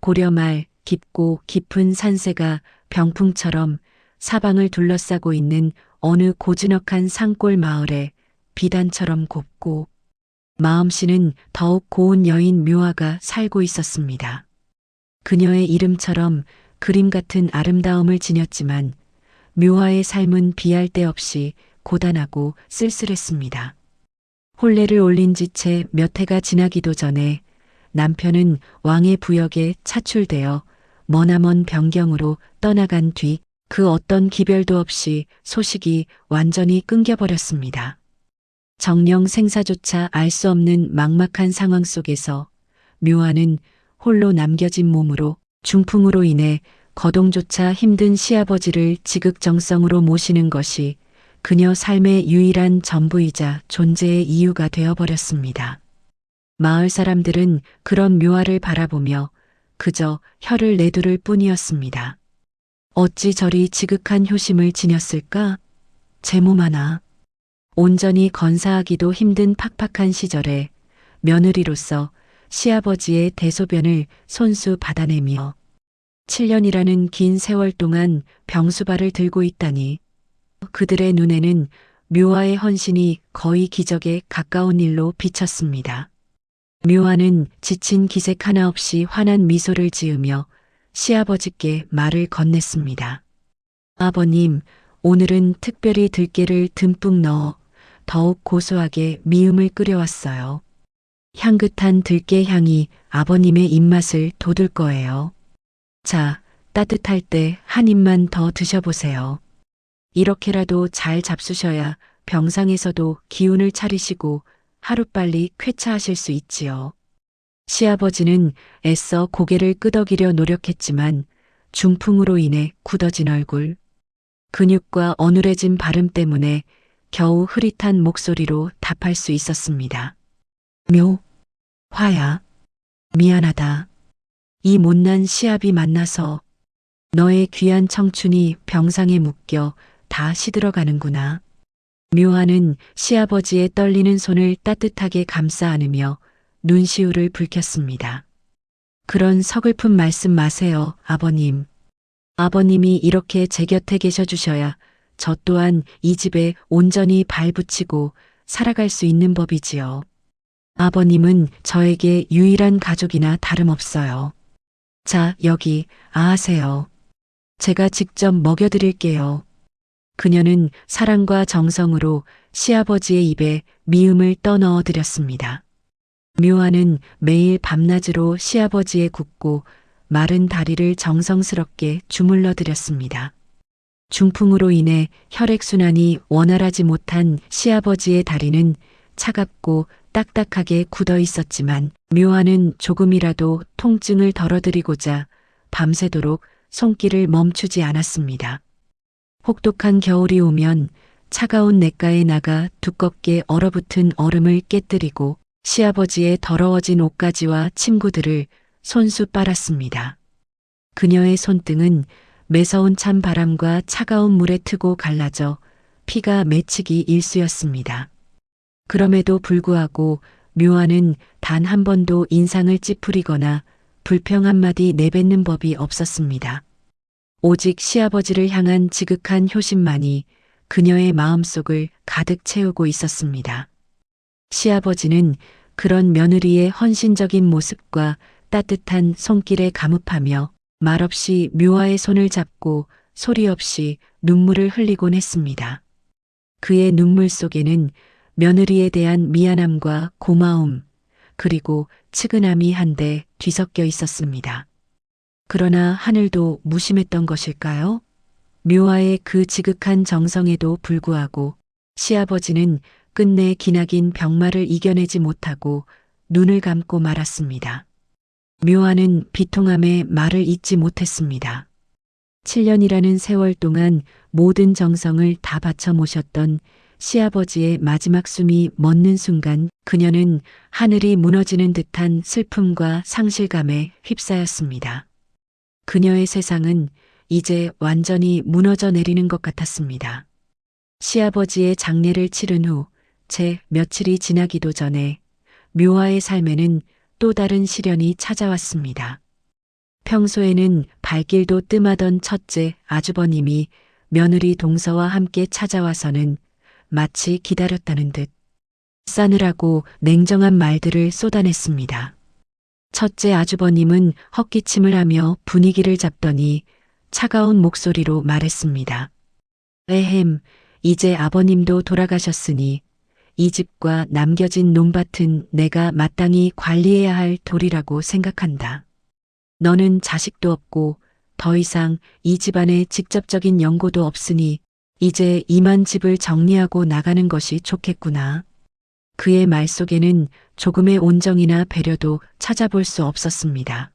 고려 말 깊고 깊은 산세가 병풍처럼 사방을 둘러싸고 있는 어느 고즈넉한 산골 마을에 비단처럼 곱고 마음씨는 더욱 고운 여인 묘화가 살고 있었습니다. 그녀의 이름처럼 그림 같은 아름다움을 지녔지만 묘화의 삶은 비할 데 없이 고단하고 쓸쓸했습니다. 혼례를 올린 지 채 몇 해가 지나기도 전에 남편은 왕의 부역에 차출되어 머나먼 변경으로 떠나간 뒤 그 어떤 기별도 없이 소식이 완전히 끊겨버렸습니다. 정령 생사조차 알 수 없는 막막한 상황 속에서 묘화는 홀로 남겨진 몸으로 중풍으로 인해 거동조차 힘든 시아버지를 지극정성으로 모시는 것이 그녀 삶의 유일한 전부이자 존재의 이유가 되어버렸습니다. 마을 사람들은 그런 묘화를 바라보며 그저 혀를 내두를 뿐이었습니다. 어찌 저리 지극한 효심을 지녔을까? 제 몸 하나. 온전히 건사하기도 힘든 팍팍한 시절에 며느리로서 시아버지의 대소변을 손수 받아내며 7년이라는 긴 세월 동안 병수발을 들고 있다니 그들의 눈에는 묘화의 헌신이 거의 기적에 가까운 일로 비쳤습니다. 묘화는 지친 기색 하나 없이 환한 미소를 지으며 시아버지께 말을 건넸습니다. 아버님, 오늘은 특별히 들깨를 듬뿍 넣어 더욱 고소하게 미음을 끓여왔어요. 향긋한 들깨 향이 아버님의 입맛을 돋을 거예요. 자, 따뜻할 때 한 입만 더 드셔보세요. 이렇게라도 잘 잡수셔야 병상에서도 기운을 차리시고 하루빨리 쾌차하실 수 있지요. 시아버지는 애써 고개를 끄덕이려 노력했지만 중풍으로 인해 굳어진 얼굴, 근육과 어눌해진 발음 때문에 겨우 흐릿한 목소리로 답할 수 있었습니다. 화야, 미안하다. 이 못난 시아비 만나서 너의 귀한 청춘이 병상에 묶여 다 시들어가는구나. 묘화는 시아버지의 떨리는 손을 따뜻하게 감싸 안으며 눈시울을 붉혔습니다. 그런 서글픈 말씀 마세요, 아버님. 아버님이 이렇게 제 곁에 계셔 주셔야 저 또한 이 집에 온전히 발붙이고 살아갈 수 있는 법이지요. 아버님은 저에게 유일한 가족이나 다름없어요. 자, 여기 아하세요. 제가 직접 먹여드릴게요. 그녀는 사랑과 정성으로 시아버지의 입에 미음을 떠넣어 드렸습니다. 묘화는 매일 밤낮으로 시아버지의 굽고 마른 다리를 정성스럽게 주물러 드렸습니다. 중풍으로 인해 혈액순환이 원활하지 못한 시아버지의 다리는 차갑고 딱딱하게 굳어 있었지만 묘화는 조금이라도 통증을 덜어드리고자 밤새도록 손길을 멈추지 않았습니다. 혹독한 겨울이 오면 차가운 냇가에 나가 두껍게 얼어붙은 얼음을 깨뜨리고 시아버지의 더러워진 옷가지와 침구들을 손수 빨았습니다. 그녀의 손등은 매서운 찬 바람과 차가운 물에 트고 갈라져 피가 맺히기 일쑤였습니다. 그럼에도 불구하고 묘화는 단 한 번도 인상을 찌푸리거나 불평 한마디 내뱉는 법이 없었습니다. 오직 시아버지를 향한 지극한 효심만이 그녀의 마음속을 가득 채우고 있었습니다. 시아버지는 그런 며느리의 헌신적인 모습과 따뜻한 손길에 감흡하며 말없이 묘화의 손을 잡고 소리 없이 눈물을 흘리곤 했습니다. 그의 눈물 속에는 며느리에 대한 미안함과 고마움, 그리고 측은함이 한데 뒤섞여 있었습니다. 그러나 하늘도 무심했던 것일까요? 묘화의 그 지극한 정성에도 불구하고 시아버지는 끝내 기나긴 병마를 이겨내지 못하고 눈을 감고 말았습니다. 묘화는 비통함에 말을 잇지 못했습니다. 7년이라는 세월 동안 모든 정성을 다 바쳐 모셨던 시아버지의 마지막 숨이 멎는 순간 그녀는 하늘이 무너지는 듯한 슬픔과 상실감에 휩싸였습니다. 그녀의 세상은 이제 완전히 무너져 내리는 것 같았습니다. 시아버지의 장례를 치른 후 채 며칠이 지나기도 전에 묘화의 삶에는 또 다른 시련이 찾아왔습니다. 평소에는 발길도 뜸하던 첫째 아주버님이 며느리 동서와 함께 찾아와서는 마치 기다렸다는 듯 싸늘하고 냉정한 말들을 쏟아냈습니다. 첫째 아주버님은 헛기침을 하며 분위기를 잡더니 차가운 목소리로 말했습니다. 에헴, 이제 아버님도 돌아가셨으니 이 집과 남겨진 논밭은 내가 마땅히 관리해야 할 도리라고 생각한다. 너는 자식도 없고 더 이상 이 집안에 직접적인 연고도 없으니 이제 이만 집을 정리하고 나가는 것이 좋겠구나. 그의 말 속에는 조금의 온정이나 배려도 찾아볼 수 없었습니다.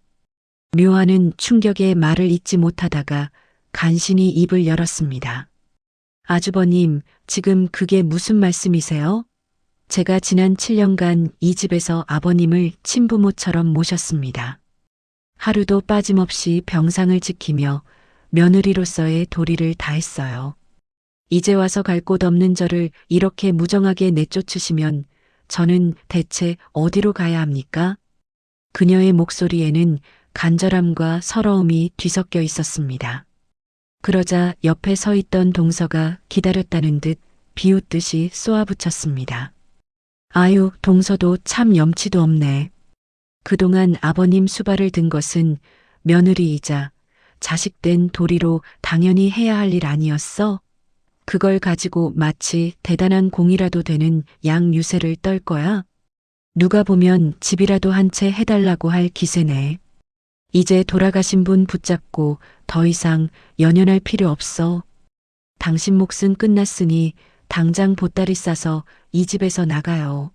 묘화는 충격에 말을 잇지 못하다가 간신히 입을 열었습니다. 아주버님, 지금 그게 무슨 말씀이세요? 제가 지난 7년간 이 집에서 아버님을 친부모처럼 모셨습니다. 하루도 빠짐없이 병상을 지키며 며느리로서의 도리를 다했어요. 이제 와서 갈 곳 없는 저를 이렇게 무정하게 내쫓으시면 저는 대체 어디로 가야 합니까? 그녀의 목소리에는 간절함과 서러움이 뒤섞여 있었습니다. 그러자 옆에 서 있던 동서가 기다렸다는 듯 비웃듯이 쏘아붙였습니다. 아유, 동서도 참 염치도 없네. 그동안 아버님 수발을 든 것은 며느리이자 자식된 도리로 당연히 해야 할 일 아니었어? 그걸 가지고 마치 대단한 공이라도 되는 양유세를 떨 거야? 누가 보면 집이라도 한 채 해달라고 할 기세네. 이제 돌아가신 분 붙잡고 더 이상 연연할 필요 없어. 당신 몫은 끝났으니 당장 보따리 싸서 이 집에서 나가요.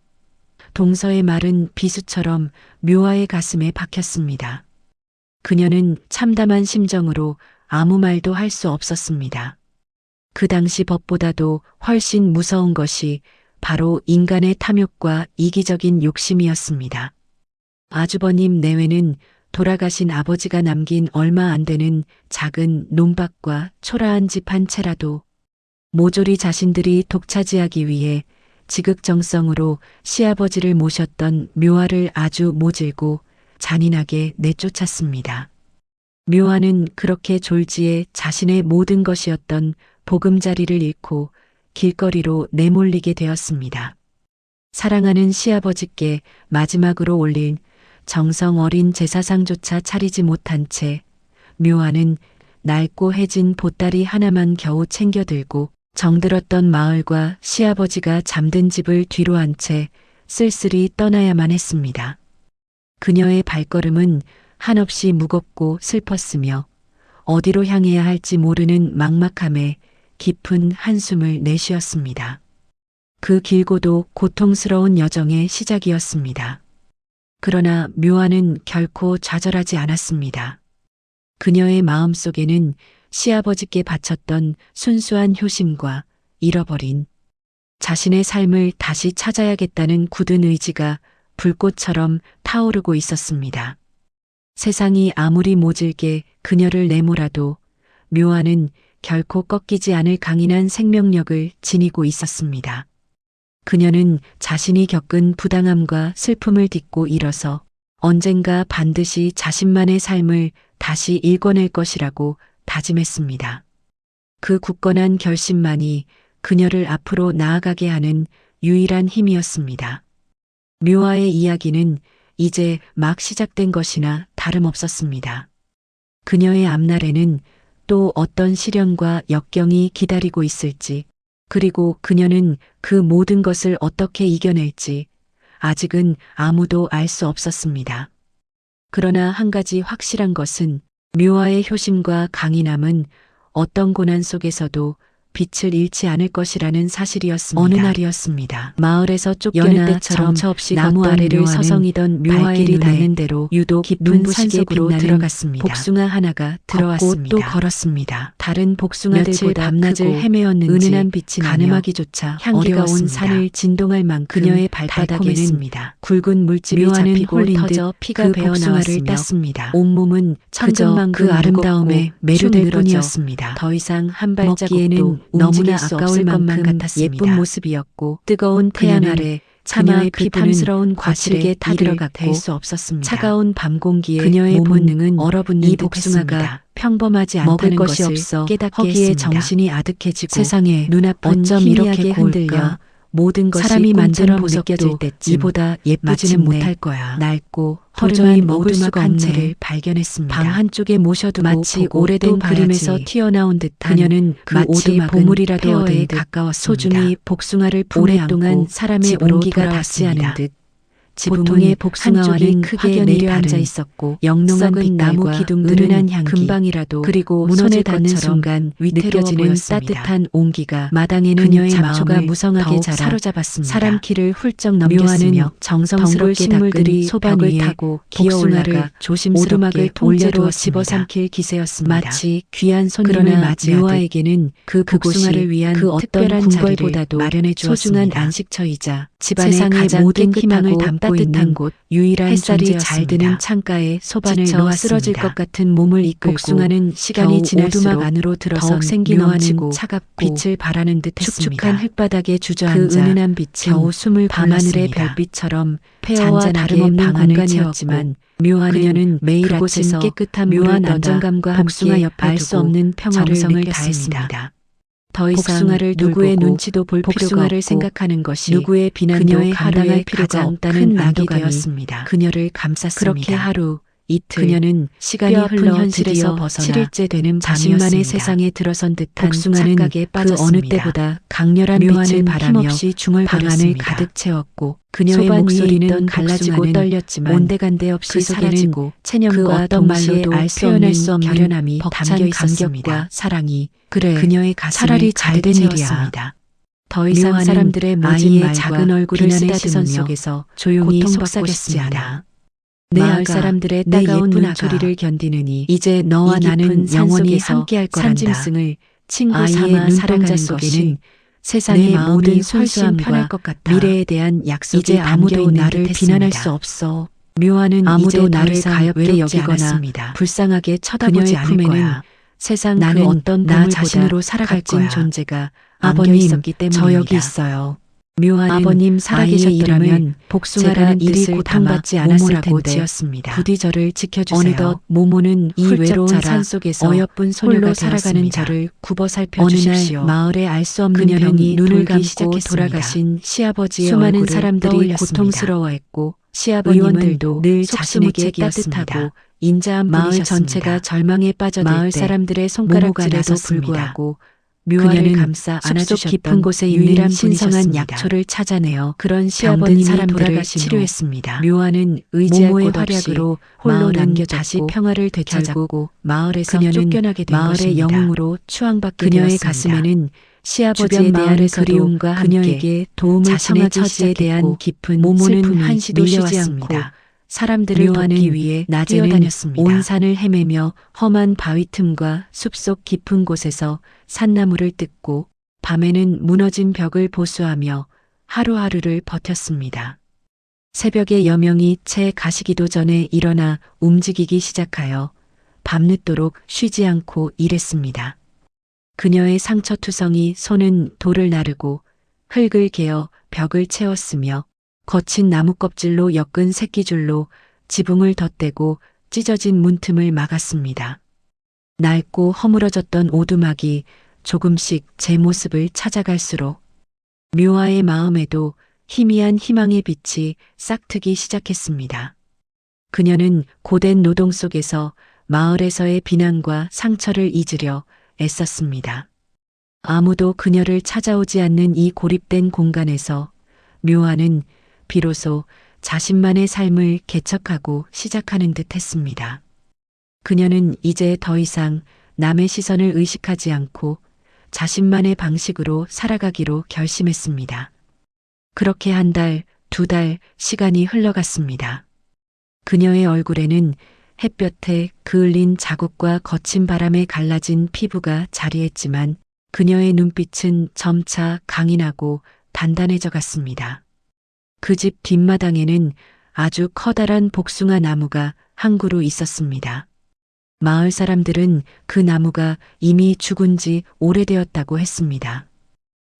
동서의 말은 비수처럼 묘화의 가슴에 박혔습니다. 그녀는 참담한 심정으로 아무 말도 할 수 없었습니다. 그 당시 법보다도 훨씬 무서운 것이 바로 인간의 탐욕과 이기적인 욕심이었습니다. 아주버님 내외는 돌아가신 아버지가 남긴 얼마 안 되는 작은 논밭과 초라한 집 한 채라도 모조리 자신들이 독차지하기 위해 지극정성으로 시아버지를 모셨던 묘화를 아주 모질고 잔인하게 내쫓았습니다. 묘화는 그렇게 졸지에 자신의 모든 것이었던 보금자리를 잃고 길거리로 내몰리게 되었습니다. 사랑하는 시아버지께 마지막으로 올린 정성 어린 제사상조차 차리지 못한 채 묘화는 낡고 해진 보따리 하나만 겨우 챙겨들고 정들었던 마을과 시아버지가 잠든 집을 뒤로 한 채 쓸쓸히 떠나야만 했습니다. 그녀의 발걸음은 한없이 무겁고 슬펐으며 어디로 향해야 할지 모르는 막막함에 깊은 한숨을 내쉬었습니다. 그 길고도 고통스러운 여정의 시작이었습니다. 그러나 묘화는 결코 좌절하지 않았습니다. 그녀의 마음속에는 시아버지께 바쳤던 순수한 효심과 잃어버린 자신의 삶을 다시 찾아야겠다는 굳은 의지가 불꽃처럼 타오르고 있었습니다. 세상이 아무리 모질게 그녀를 내몰아도 묘화는 결코 꺾이지 않을 강인한 생명력을 지니고 있었습니다. 그녀는 자신이 겪은 부당함과 슬픔을 딛고 일어서 언젠가 반드시 자신만의 삶을 다시 일궈낼 것이라고 다짐했습니다. 그 굳건한 결심만이 그녀를 앞으로 나아가게 하는 유일한 힘이었습니다. 묘화의 이야기는 이제 막 시작된 것이나 다름없었습니다. 그녀의 앞날에는 또 어떤 시련과 역경이 기다리고 있을지, 그리고 그녀는 그 모든 것을 어떻게 이겨낼지 아직은 아무도 알 수 없었습니다. 그러나 한 가지 확실한 것은 묘화의 효심과 강인함은 어떤 고난 속에서도 빛을 잃지 않을 것이라는 사실이었습니다. 어느 날이었습니다. 마을에서 쫓겨나 때처럼 정처없이 나무 아래를 서성이던 묘화의 눈에 닿는 대로 유독 깊은 산속으로 들어갔습니다. 복숭아 하나가 들어왔습니다. 또 걸었습니다. 다른 복숭아들보다 밤낮을 헤매었는지 은은한 빛이 가늠하기조차 어려운 산을 진동할 만큼 그녀의 발바닥에는 굵은 물집이 잡히고 홀린 듯 피가 배어나왔으며 땄습니다. 온몸은 천근만근 그 아름다움에 매료될 뿐이었습니다. 더 이상 한 발자국도 너무나 아까울 것만 같았습니다. 예쁜 모습이었고 뜨거운 태양 아래 차마 그 탐스러운 과실에 타들어갔고 수 없었습니다. 차가운 밤 공기에 그녀의 본능은 얼어붙는 이 복숭아가 평범하지 않다는 것이 없어 깨닫게 했습니다. 정신이 아득해지고 세상에 눈앞은 어쩜 이렇게 흔들려 모든 것이 사람이 만든 보석도 이보다 예쁘지는 못할 거야. 낡고 도저히 먹을 수가 없는 채를 발견했습니다. 방 한쪽에 모셔두고 마치 오래된 그림에서 튀어나온 듯한 그녀는 그 오두막은 보물이라도 얻은 듯 가까웠습니다. 소중히 복숭아를 오랫동안 사람의 온기가 닿지 않은 듯 지붕의 복숭아와는 크게 내려앉아 있었고 영롱한 나무 기둥들은 향기 금방이라도 그리고 손에 닿는 순간 느껴지는 따뜻한 온기가 마당에는 그녀의 잡초가 무성하게 자라 사로잡았습니다. 사람 키를 훌쩍 넘겼으며 정성스럽게 닦은 소박을 타고 기어올라가 조심스럽게 통째로 집어삼킬 기세였습니다. 마치 귀한 손님을 맞이하듯 묘아에게는 그 복숭아를 위한 그 어떤 궁궐보다도 마련해 주었습니다. 소중한 안식처이자 집안의 가장 모든 희망을 담고 있는 곳, 유일한 햇살이 잘 드는 창가에 소반을 넣어 쓰러질 것 같은 몸을 이끌고 복숭아는 시간이 지날수록 오두막 안으로 들어선 묘하는 차갑고 빛을 발하는 듯했습니다. 축축한 흙바닥에 주저앉아 그 은은한 빛은 겨우 숨을 밤하늘의 별빛처럼 폐허와 다름없는 방안을 채웠지만 묘한 그녀는 매일 아침 깨끗한 묘한 안정감과 함께 알 수 없는 평화를 느꼈습니다. 더 이상 복숭아를 누구의 눈치도 볼 필요가 없고 생각하는 것이 누구의 비난도 감당할 필요가 없다는 낙이 되었습니다. 그녀를 감쌌습니다. 그렇게 하루 이틀 그녀는 시간이 흘러 들에서 벗어나 7일째 되는 자신만의 세상에 들어선 듯한 착각에 빠졌습니다. 그 어느 때보다 강렬한 빛을 바라며 방 안을 가득 채웠고 그녀의 목소리는 갈라지고 떨렸지만 온데간데 없이 사라지고 체념과 그 어떤 말로도 알 수 없는 결연함이 담겨 있었습니다. 사랑이 그래 그녀의 가슴을 차라리 잘된 일이었습니다. 더 이상 사람들의 모진 말과 작은 얼굴을 쓰다듬으며 시선 속에서 조용히 속삭였습니다. 마을 사람들의 따가운 눈초리를 견디느니 이제 너와 나는 영원히 함께할 거란다. 산짐승을 친구 삼아 살아가는 속에는 세상의 모든 순수함과 미래에 대한 약속이 이제 아무도 나를 비난할 수 없어. 묘아는 아무도 나를 가엽게 여기거나 불쌍하게 쳐다보지 않을 거야. 세상 나는 그 어떤 나 자신으로 살아갈 존재가 아버님 있었기 때문입니다. 저 여기 있어요. 묘한 아버님 살아계셨더라면 복숭아라는 뜻을 고통받지 않았을 텐데 지었습니다. 부디 저를 지켜주세요. 어느덧 모모는 이 외로운 산속에서 어여쁜 소녀가 살아가는 저를 굽어 살펴주십시오. 어느 날 마을에 알 수 없는 병이 눈을 감고 돌아가신 시아버지의 수많은 얼굴을 사람들이 고통스러워했고 시아버님은 늘 자신에게 따뜻하고 인자한 마을 전체가 절망에 빠져들 때 마을 사람들의 손가락질에도 불구하고 묘아를 감싸 안아주셨던 깊은 곳에 있는 신성한 약초를 찾아내어 그런 시아버님이 돌아가신 치료했습니다. 묘아는 의지할 곳 없이 홀로 남겨졌고 다시 평화를 되찾았고 마을에서 쫓겨나게 된 마을의 것입니다. 영웅으로 추앙받게 그녀의 되었습니다. 가슴에는 시아버지에 대한 그리움과 그녀에게 도움을 청하기 처지에 대한 깊은 모모는 한시도 쉬지 않고 사람들을 돕기 위해 낮에는 온 산을 헤매며 험한 바위 틈과 숲속 깊은 곳에서 산나무를 뜯고 밤에는 무너진 벽을 보수하며 하루하루를 버텼습니다. 새벽에 여명이 채 가시기도 전에 일어나 움직이기 시작하여 밤늦도록 쉬지 않고 일했습니다. 그녀의 상처투성이 손은 돌을 나르고 흙을 개어 벽을 채웠으며 거친 나무 껍질로 엮은 새끼줄로 지붕을 덧대고 찢어진 문틈을 막았습니다. 낡고 허물어졌던 오두막이 조금씩 제 모습을 찾아갈수록 묘아의 마음에도 희미한 희망의 빛이 싹트기 시작했습니다. 그녀는 고된 노동 속에서 마을에서의 비난과 상처를 잊으려 애썼습니다. 아무도 그녀를 찾아오지 않는 이 고립된 공간에서 묘아는 비로소 자신만의 삶을 개척하고 시작하는 듯 했습니다. 그녀는 이제 더 이상 남의 시선을 의식하지 않고 자신만의 방식으로 살아가기로 결심했습니다. 그렇게 한 달, 두 달 시간이 흘러갔습니다. 그녀의 얼굴에는 햇볕에 그을린 자국과 거친 바람에 갈라진 피부가 자리했지만 그녀의 눈빛은 점차 강인하고 단단해져 갔습니다. 그 집 뒷마당에는 아주 커다란 복숭아 나무가 한 그루 있었습니다. 마을 사람들은 그 나무가 이미 죽은 지 오래되었다고 했습니다.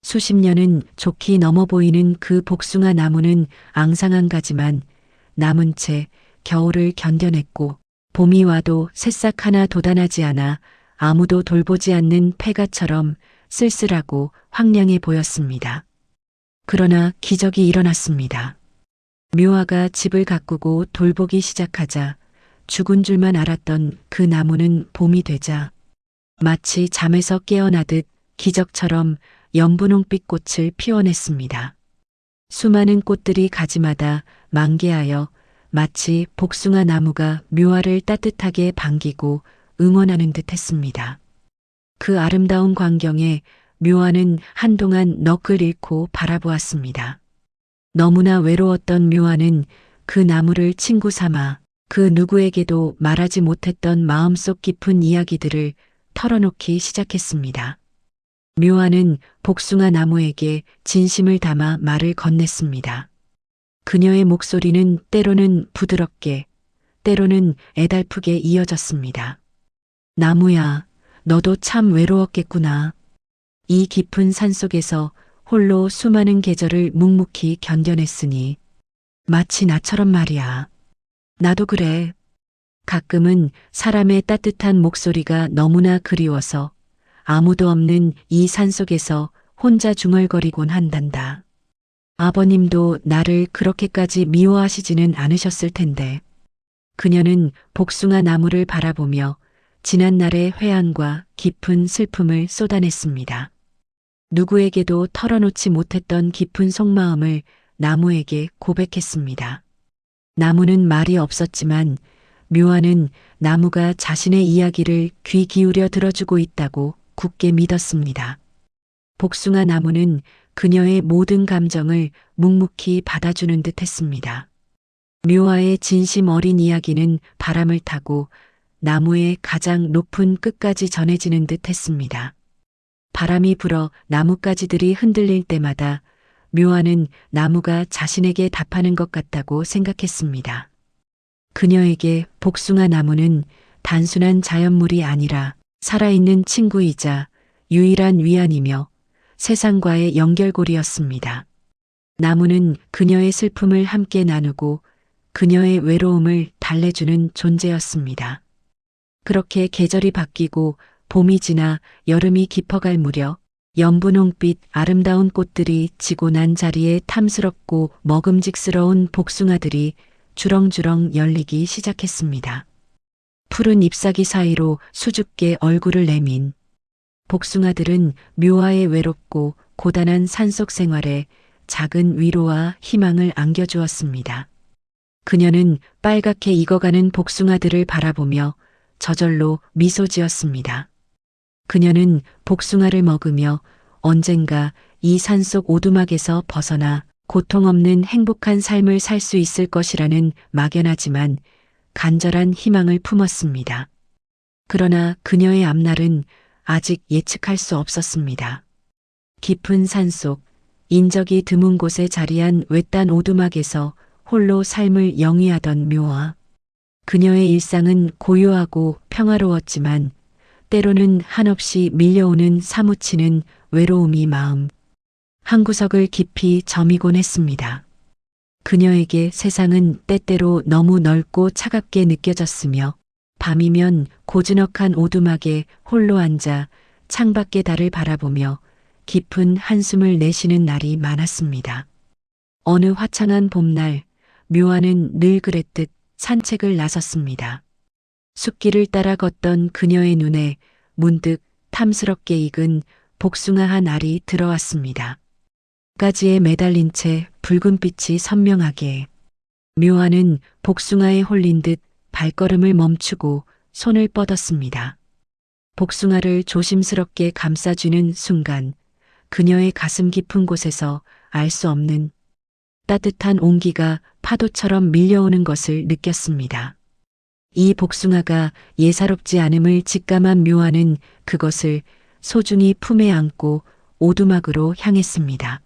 수십 년은 좋게 넘어 보이는 그 복숭아 나무는 앙상한 가지만 남은 채 겨울을 견뎌냈고 봄이 와도 새싹 하나 돋아나지 않아 아무도 돌보지 않는 폐가처럼 쓸쓸하고 황량해 보였습니다. 그러나 기적이 일어났습니다. 묘화가 집을 가꾸고 돌보기 시작하자 죽은 줄만 알았던 그 나무는 봄이 되자 마치 잠에서 깨어나듯 기적처럼 연분홍빛 꽃을 피워냈습니다. 수많은 꽃들이 가지마다 만개하여 마치 복숭아 나무가 묘화를 따뜻하게 반기고 응원하는 듯 했습니다. 그 아름다운 광경에 묘화는 한동안 넋을 잃고 바라보았습니다. 너무나 외로웠던 묘화는 그 나무를 친구 삼아 그 누구에게도 말하지 못했던 마음속 깊은 이야기들을 털어놓기 시작했습니다. 묘화는 복숭아 나무에게 진심을 담아 말을 건넸습니다. 그녀의 목소리는 때로는 부드럽게, 때로는 애달프게 이어졌습니다. 나무야, 너도 참 외로웠겠구나. 이 깊은 산속에서 홀로 수많은 계절을 묵묵히 견뎌냈으니 마치 나처럼 말이야. 나도 그래. 가끔은 사람의 따뜻한 목소리가 너무나 그리워서 아무도 없는 이 산속에서 혼자 중얼거리곤 한단다. 아버님도 나를 그렇게까지 미워하시지는 않으셨을 텐데. 그녀는 복숭아 나무를 바라보며 지난날의 회한과 깊은 슬픔을 쏟아냈습니다. 누구에게도 털어놓지 못했던 깊은 속마음을 나무에게 고백했습니다. 나무는 말이 없었지만 묘화는 나무가 자신의 이야기를 귀 기울여 들어주고 있다고 굳게 믿었습니다. 복숭아 나무는 그녀의 모든 감정을 묵묵히 받아주는 듯 했습니다. 묘화의 진심 어린 이야기는 바람을 타고 나무의 가장 높은 끝까지 전해지는 듯 했습니다. 바람이 불어 나뭇가지들이 흔들릴 때마다 묘화는 나무가 자신에게 답하는 것 같다고 생각했습니다. 그녀에게 복숭아 나무는 단순한 자연물이 아니라 살아있는 친구이자 유일한 위안이며 세상과의 연결고리였습니다. 나무는 그녀의 슬픔을 함께 나누고 그녀의 외로움을 달래주는 존재였습니다. 그렇게 계절이 바뀌고 봄이 지나 여름이 깊어갈 무렵 연분홍빛 아름다운 꽃들이 지고 난 자리에 탐스럽고 먹음직스러운 복숭아들이 주렁주렁 열리기 시작했습니다. 푸른 잎사귀 사이로 수줍게 얼굴을 내민 복숭아들은 묘화의 외롭고 고단한 산속 생활에 작은 위로와 희망을 안겨주었습니다. 그녀는 빨갛게 익어가는 복숭아들을 바라보며 저절로 미소 지었습니다. 그녀는 복숭아를 먹으며 언젠가 이 산속 오두막에서 벗어나 고통 없는 행복한 삶을 살 수 있을 것이라는 막연하지만 간절한 희망을 품었습니다. 그러나 그녀의 앞날은 아직 예측할 수 없었습니다. 깊은 산속, 인적이 드문 곳에 자리한 외딴 오두막에서 홀로 삶을 영위하던 묘화. 그녀의 일상은 고요하고 평화로웠지만 때로는 한없이 밀려오는 사무치는 외로움이 마음 한구석을 깊이 저미곤 했습니다. 그녀에게 세상은 때때로 너무 넓고 차갑게 느껴졌으며 밤이면 고즈넉한 오두막에 홀로 앉아 창밖의 달을 바라보며 깊은 한숨을 내쉬는 날이 많았습니다. 어느 화창한 봄날 묘화는 늘 그랬듯 산책을 나섰습니다. 숲길을 따라 걷던 그녀의 눈에 문득 탐스럽게 익은 복숭아 한 알이 들어왔습니다. 가지에 매달린 채 붉은빛이 선명하게. 묘화는 복숭아에 홀린 듯 발걸음을 멈추고 손을 뻗었습니다. 복숭아를 조심스럽게 감싸쥐는 순간 그녀의 가슴 깊은 곳에서 알 수 없는 따뜻한 온기가 파도처럼 밀려오는 것을 느꼈습니다. 이 복숭아가 예사롭지 않음을 직감한 묘화는 그것을 소중히 품에 안고 오두막으로 향했습니다.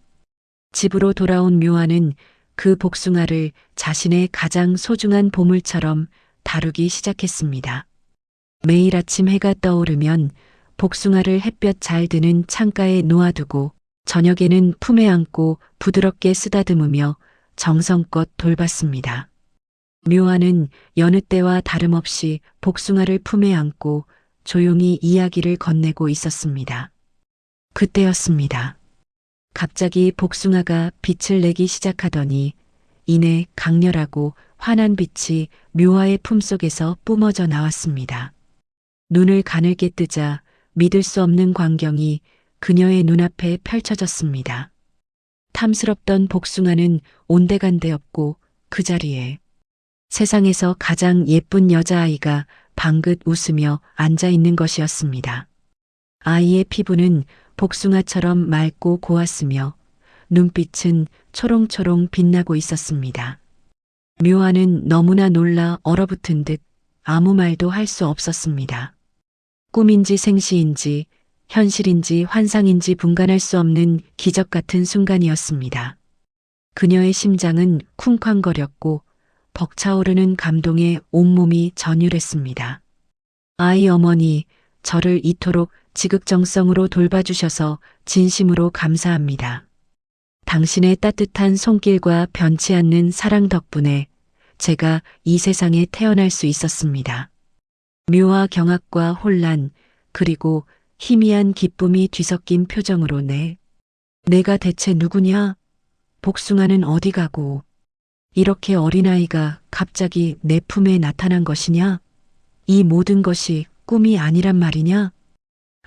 집으로 돌아온 묘화는 그 복숭아를 자신의 가장 소중한 보물처럼 다루기 시작했습니다. 매일 아침 해가 떠오르면 복숭아를 햇볕 잘 드는 창가에 놓아두고 저녁에는 품에 안고 부드럽게 쓰다듬으며 정성껏 돌봤습니다. 묘화는 여느 때와 다름없이 복숭아를 품에 안고 조용히 이야기를 건네고 있었습니다. 그때였습니다. 갑자기 복숭아가 빛을 내기 시작하더니 이내 강렬하고 환한 빛이 묘화의 품속에서 뿜어져 나왔습니다. 눈을 가늘게 뜨자 믿을 수 없는 광경이 그녀의 눈앞에 펼쳐졌습니다. 탐스럽던 복숭아는 온데간데 없고 그 자리에 세상에서 가장 예쁜 여자아이가 방긋 웃으며 앉아 있는 것이었습니다. 아이의 피부는 복숭아처럼 맑고 고왔으며 눈빛은 초롱초롱 빛나고 있었습니다. 묘화는 너무나 놀라 얼어붙은 듯 아무 말도 할 수 없었습니다. 꿈인지 생시인지 현실인지 환상인지 분간할 수 없는 기적 같은 순간이었습니다. 그녀의 심장은 쿵쾅거렸고 벅차오르는 감동에 온몸이 전율했습니다. 아이 어머니, 저를 이토록 지극정성으로 돌봐주셔서 진심으로 감사합니다. 당신의 따뜻한 손길과 변치 않는 사랑 덕분에 제가 이 세상에 태어날 수 있었습니다. 묘와 경악과 혼란, 그리고 희미한 기쁨이 뒤섞인 표정으로 내가 대체 누구냐? 복숭아는 어디 가고 이렇게 어린아이가 갑자기 내 품에 나타난 것이냐? 이 모든 것이 꿈이 아니란 말이냐?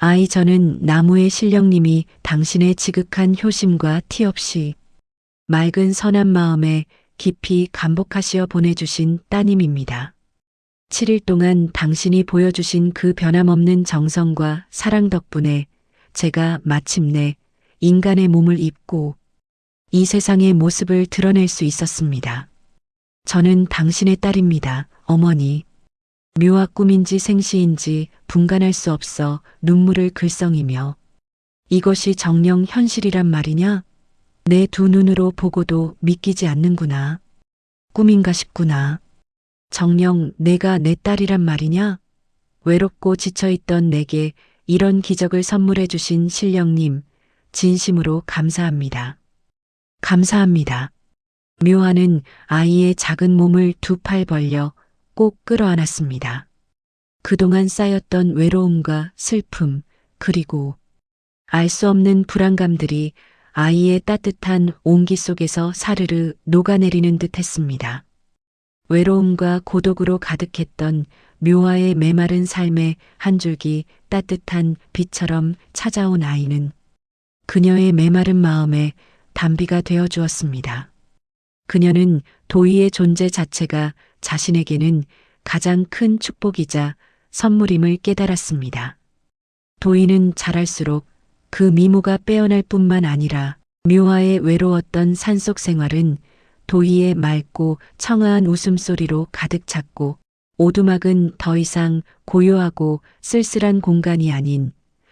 아이 저는 나무의 신령님이 당신의 지극한 효심과 티 없이 맑은 선한 마음에 깊이 감복하시어 보내주신 따님입니다. 7일 동안 당신이 보여주신 그 변함없는 정성과 사랑 덕분에 제가 마침내 인간의 몸을 입고 이 세상의 모습을 드러낼 수 있었습니다. 저는 당신의 딸입니다, 어머니. 묘와 꿈인지 생시인지 분간할 수 없어 눈물을 글썽이며 이것이 정녕 현실이란 말이냐? 내 두 눈으로 보고도 믿기지 않는구나. 꿈인가 싶구나. 정녕 내가 내 딸이란 말이냐? 외롭고 지쳐있던 내게 이런 기적을 선물해 주신 신령님, 진심으로 감사합니다. 감사합니다. 묘화는 아이의 작은 몸을 두 팔 벌려 꼭 끌어안았습니다. 그동안 쌓였던 외로움과 슬픔, 그리고 알 수 없는 불안감들이 아이의 따뜻한 온기 속에서 사르르 녹아내리는 듯 했습니다. 외로움과 고독으로 가득했던 묘화의 메마른 삶의 한 줄기 따뜻한 빛처럼 찾아온 아이는 그녀의 메마른 마음에 단비가 되어 주었습니다. 그녀는 도희의 존재 자체가 자신에게는 가장 큰 축복이자 선물임을 깨달았습니다. 도희는 자랄수록 그 미모가 빼어날 뿐만 아니라 묘화의 외로웠던 산속 생활은 도희의 맑고 청아한 웃음소리로 가득 찼고 오두막은 더 이상 고요하고 쓸쓸한 공간이 아닌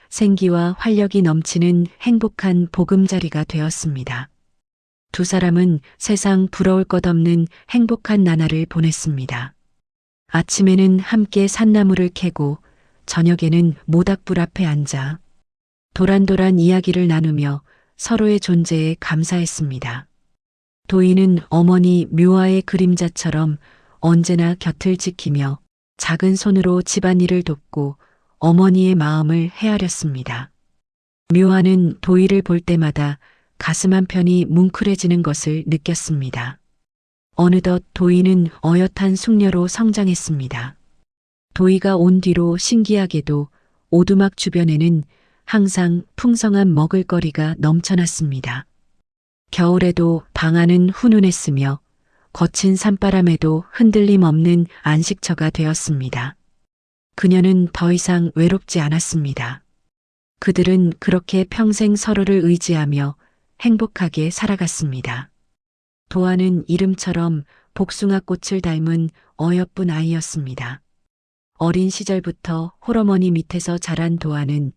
생기와 활력이 넘치는 행복한 보금자리가 되었습니다. 두 사람은 세상 부러울 것 없는 행복한 나날을 보냈습니다. 아침에는 함께 산나물을 캐고 저녁에는 모닥불 앞에 앉아 도란도란 이야기를 나누며 서로의 존재에 감사했습니다. 도희는 어머니 묘화의 그림자처럼 언제나 곁을 지키며 작은 손으로 집안일을 돕고 어머니의 마음을 헤아렸습니다. 묘화는 도희를 볼 때마다 가슴 한편이 뭉클해지는 것을 느꼈습니다. 어느덧 도희는 어엿한 숙녀로 성장했습니다. 도희가 온 뒤로 신기하게도 오두막 주변에는 항상 풍성한 먹을거리가 넘쳐났습니다. 겨울에도 방 안은 훈훈했으며 거친 산바람에도 흔들림 없는 안식처가 되었습니다. 그녀는 더 이상 외롭지 않았습니다. 그들은 그렇게 평생 서로를 의지하며 행복하게 살아갔습니다. 도아는 이름처럼 복숭아꽃을 닮은 어여쁜 아이였습니다. 어린 시절부터 홀어머니 밑에서 자란 도아는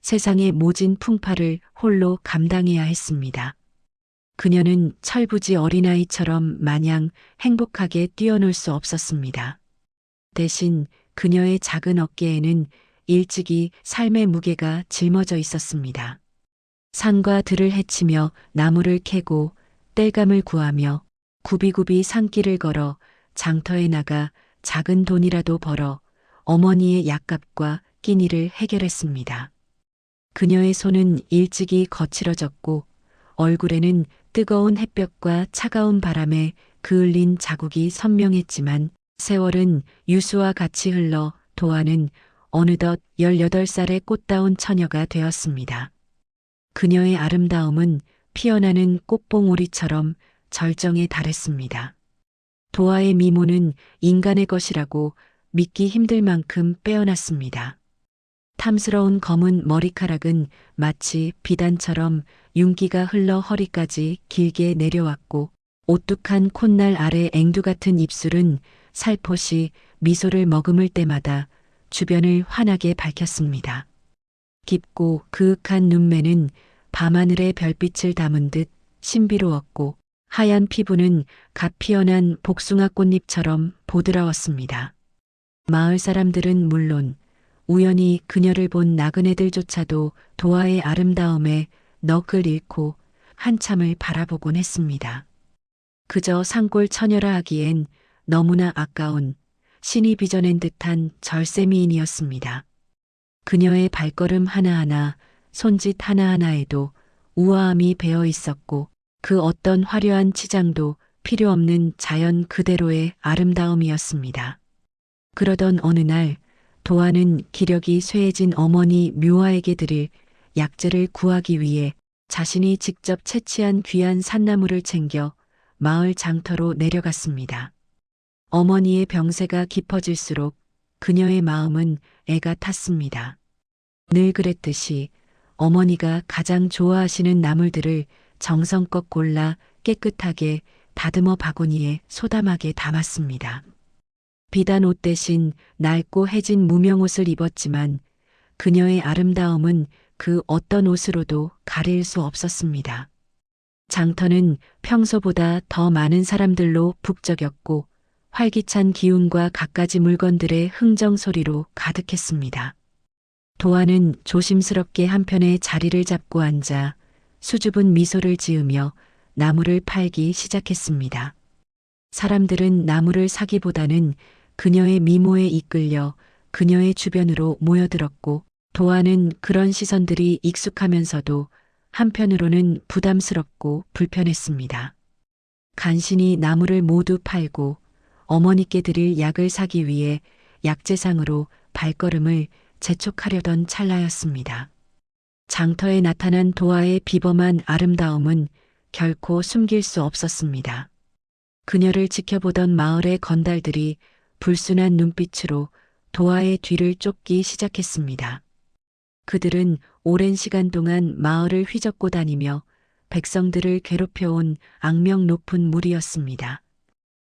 세상의 모진 풍파를 홀로 감당해야 했습니다. 그녀는 철부지 어린아이처럼 마냥 행복하게 뛰어놀 수 없었습니다. 대신 그녀의 작은 어깨에는 일찍이 삶의 무게가 짊어져 있었습니다. 산과 들을 헤치며 나무를 캐고 땔감을 구하며 굽이굽이 산길을 걸어 장터에 나가 작은 돈이라도 벌어 어머니의 약값과 끼니를 해결했습니다. 그녀의 손은 일찍이 거칠어졌고 얼굴에는 뜨거운 햇볕과 차가운 바람에 그을린 자국이 선명했지만 세월은 유수와 같이 흘러 도아는 어느덧 18살의 꽃다운 처녀가 되었습니다. 그녀의 아름다움은 피어나는 꽃봉오리처럼 절정에 달했습니다. 도아의 미모는 인간의 것이라고 믿기 힘들 만큼 빼어났습니다. 탐스러운 검은 머리카락은 마치 비단처럼 윤기가 흘러 허리까지 길게 내려왔고 오뚝한 콧날 아래 앵두 같은 입술은 살포시 미소를 머금을 때마다 주변을 환하게 밝혔습니다. 깊고 그윽한 눈매는 밤하늘의 별빛을 담은 듯 신비로웠고 하얀 피부는 갓 피어난 복숭아 꽃잎처럼 보드라웠습니다. 마을 사람들은 물론 우연히 그녀를 본 나그네들조차도 도아의 아름다움에 넋을 잃고 한참을 바라보곤 했습니다. 그저 산골 처녀라 하기엔 너무나 아까운 신이 빚어낸 듯한 절세미인이었습니다. 그녀의 발걸음 하나하나, 손짓 하나하나에도 우아함이 배어 있었고 그 어떤 화려한 치장도 필요 없는 자연 그대로의 아름다움이었습니다. 그러던 어느 날 도아는 기력이 쇠해진 어머니 묘화에게 드릴 약재를 구하기 위해 자신이 직접 채취한 귀한 산나물을 챙겨 마을 장터로 내려갔습니다. 어머니의 병세가 깊어질수록 그녀의 마음은 애가 탔습니다. 늘 그랬듯이 어머니가 가장 좋아하시는 나물들을 정성껏 골라 깨끗하게 다듬어 바구니에 소담하게 담았습니다. 비단 옷 대신 낡고 해진 무명옷을 입었지만 그녀의 아름다움은 그 어떤 옷으로도 가릴 수 없었습니다. 장터는 평소보다 더 많은 사람들로 북적였고 활기찬 기운과 갖가지 물건들의 흥정 소리로 가득했습니다. 도아는 조심스럽게 한편에 자리를 잡고 앉아 수줍은 미소를 지으며 나무를 팔기 시작했습니다. 사람들은 나무를 사기보다는 그녀의 미모에 이끌려 그녀의 주변으로 모여들었고 도아는 그런 시선들이 익숙하면서도 한편으로는 부담스럽고 불편했습니다. 간신히 나무를 모두 팔고 어머니께 드릴 약을 사기 위해 약재상으로 발걸음을 재촉하려던 찰나였습니다. 장터에 나타난 도아의 비범한 아름다움은 결코 숨길 수 없었습니다. 그녀를 지켜보던 마을의 건달들이 불순한 눈빛으로 도아의 뒤를 쫓기 시작했습니다. 그들은 오랜 시간 동안 마을을 휘젓고 다니며 백성들을 괴롭혀온 악명 높은 무리였습니다.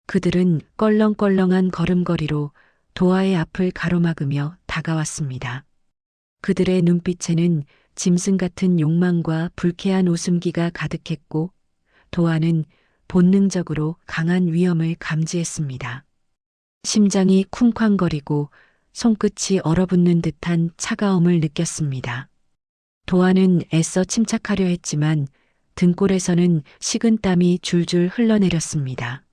그들은 껄렁껄렁한 걸음걸이로 도아의 앞을 가로막으며 다가왔습니다. 그들의 눈빛에는 짐승 같은 욕망과 불쾌한 웃음기가 가득했고 도아는 본능적으로 강한 위험을 감지했습니다. 심장이 쿵쾅거리고 손끝이 얼어붙는 듯한 차가움을 느꼈습니다. 도아는 애써 침착하려 했지만 등골에서는 식은 땀이 줄줄 흘러내렸습니다.